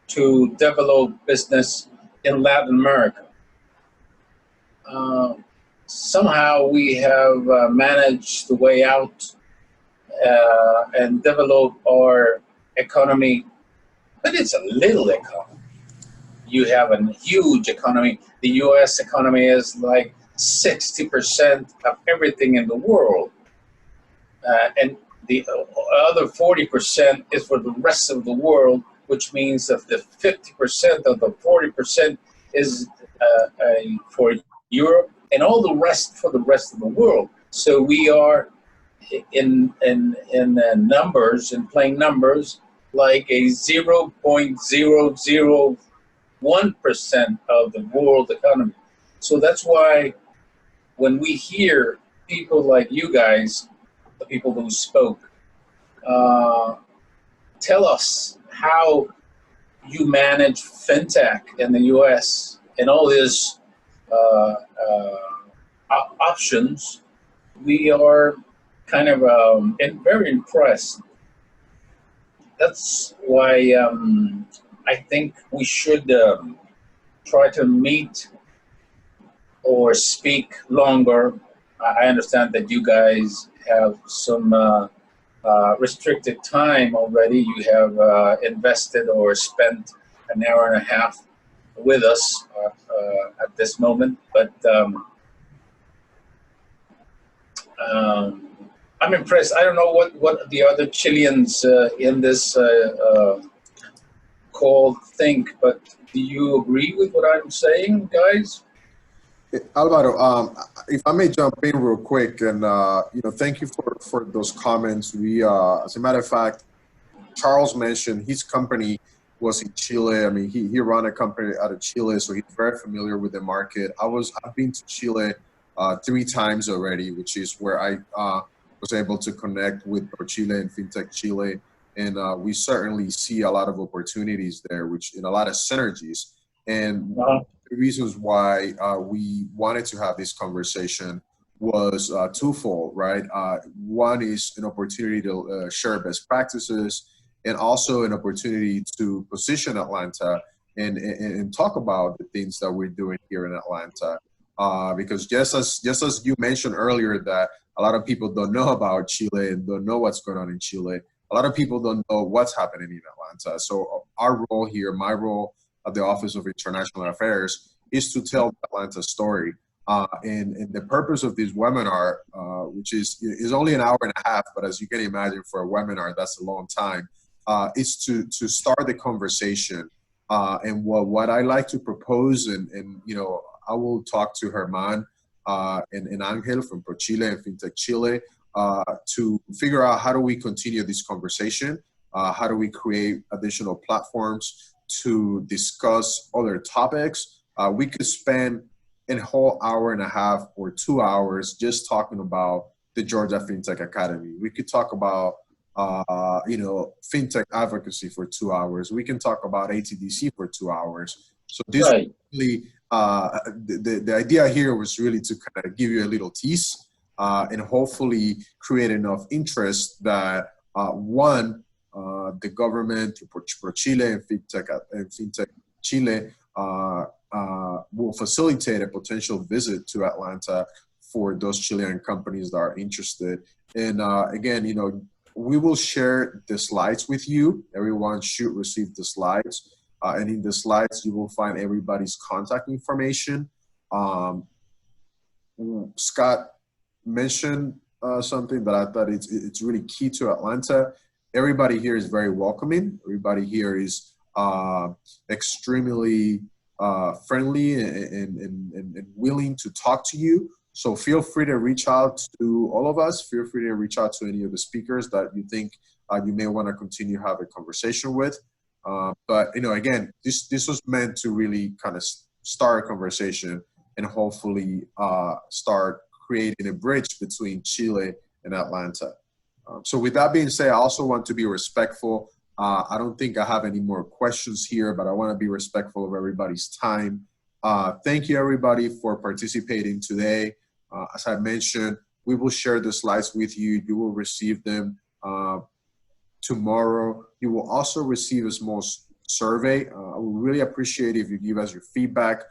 to develop business in Latin America. Somehow we have managed the way out and develop our economy, but it's a little economy. You have a huge economy. The U.S. economy is like 60% of everything in the world. And the other 40% is for the rest of the world, which means that the 50% of the 40% is for Europe, and all the rest for the rest of the world. So we are in numbers, in plain numbers, like a 0.001% of the world economy. So that's why when we hear people like you guys, the people who spoke, tell us how you manage FinTech in the U.S. and all this options, we are kind of very impressed. That's why I think we should try to meet or speak longer. I understand that you guys have some restricted time already. You have invested or spent an hour and a half with us at this moment, but I'm impressed. I don't know what the other Chileans in this call think, but do you agree with what I'm saying, guys? Alvaro, if I may jump in real quick, and thank you for those comments. We, as a matter of fact, Charles mentioned his company was in Chile. I mean, he ran a company out of Chile, so he's very familiar with the market. I've been to Chile 3 times already, which is where I was able to connect with ProChile and FinTech Chile, and we certainly see a lot of opportunities there, and a lot of synergies. And the reasons why we wanted to have this conversation was twofold, right? One is an opportunity to share best practices, and also an opportunity to position Atlanta and talk about the things that we're doing here in Atlanta. Because just as you mentioned earlier, that a lot of people don't know about Chile and don't know what's going on in Chile, a lot of people don't know what's happening in Atlanta. So our role here, my role at the Office of International Affairs, is to tell the Atlanta story. And the purpose of this webinar, which is only an hour and a half, but as you can imagine, for a webinar, that's a long time, is to start the conversation. And what I like to propose, and I will talk to Herman and Angel from ProChile and FinTech Chile to figure out how do we continue this conversation, how do we create additional platforms to discuss other topics. We could spend a whole hour and a half or 2 hours just talking about the Georgia FinTech Academy. We could talk about FinTech advocacy for 2 hours. We can talk about ATDC for 2 hours. So this really, the idea here was really to kind of give you a little tease and hopefully create enough interest that the government, ProChile and FinTech Chile, will facilitate a potential visit to Atlanta for those Chilean companies that are interested. And again, we will share the slides with you. Everyone should receive the slides. And in the slides, you will find everybody's contact information. Scott mentioned something that I thought it's really key to Atlanta. Everybody here is very welcoming. Everybody here is extremely friendly and willing to talk to you. So feel free to reach out to all of us. Feel free to reach out to any of the speakers that you think you may want to continue have a conversation with. But again, this was meant to really kind of start a conversation and hopefully start creating a bridge between Chile and Atlanta. So with that being said, I also want to be respectful. I don't think I have any more questions here, but I want to be respectful of everybody's time. Thank you, everybody, for participating today. As I mentioned, we will share the slides with you. You will receive them tomorrow. You will also receive a small survey. I would really appreciate if you give us your feedback.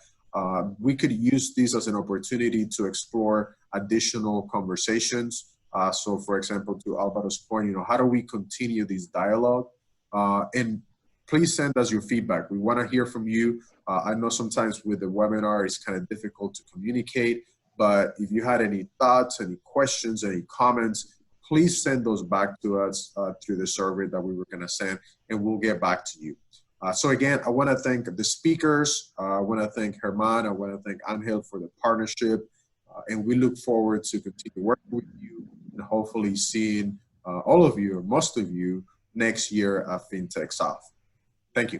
We could use this as an opportunity to explore additional conversations. So for example, to Alvaro's point, how do we continue this dialogue? And please send us your feedback. We want to hear from you. I know sometimes with the webinar, it's kind of difficult to communicate, but if you had any thoughts, any questions, any comments, please send those back to us through the survey that we were going to send, and we'll get back to you. So again, I want to thank the speakers. I want to thank Herman. I want to thank Angel for the partnership. And we look forward to continue working with you and hopefully seeing all of you, or most of you, next year at FinTech South. Thank you.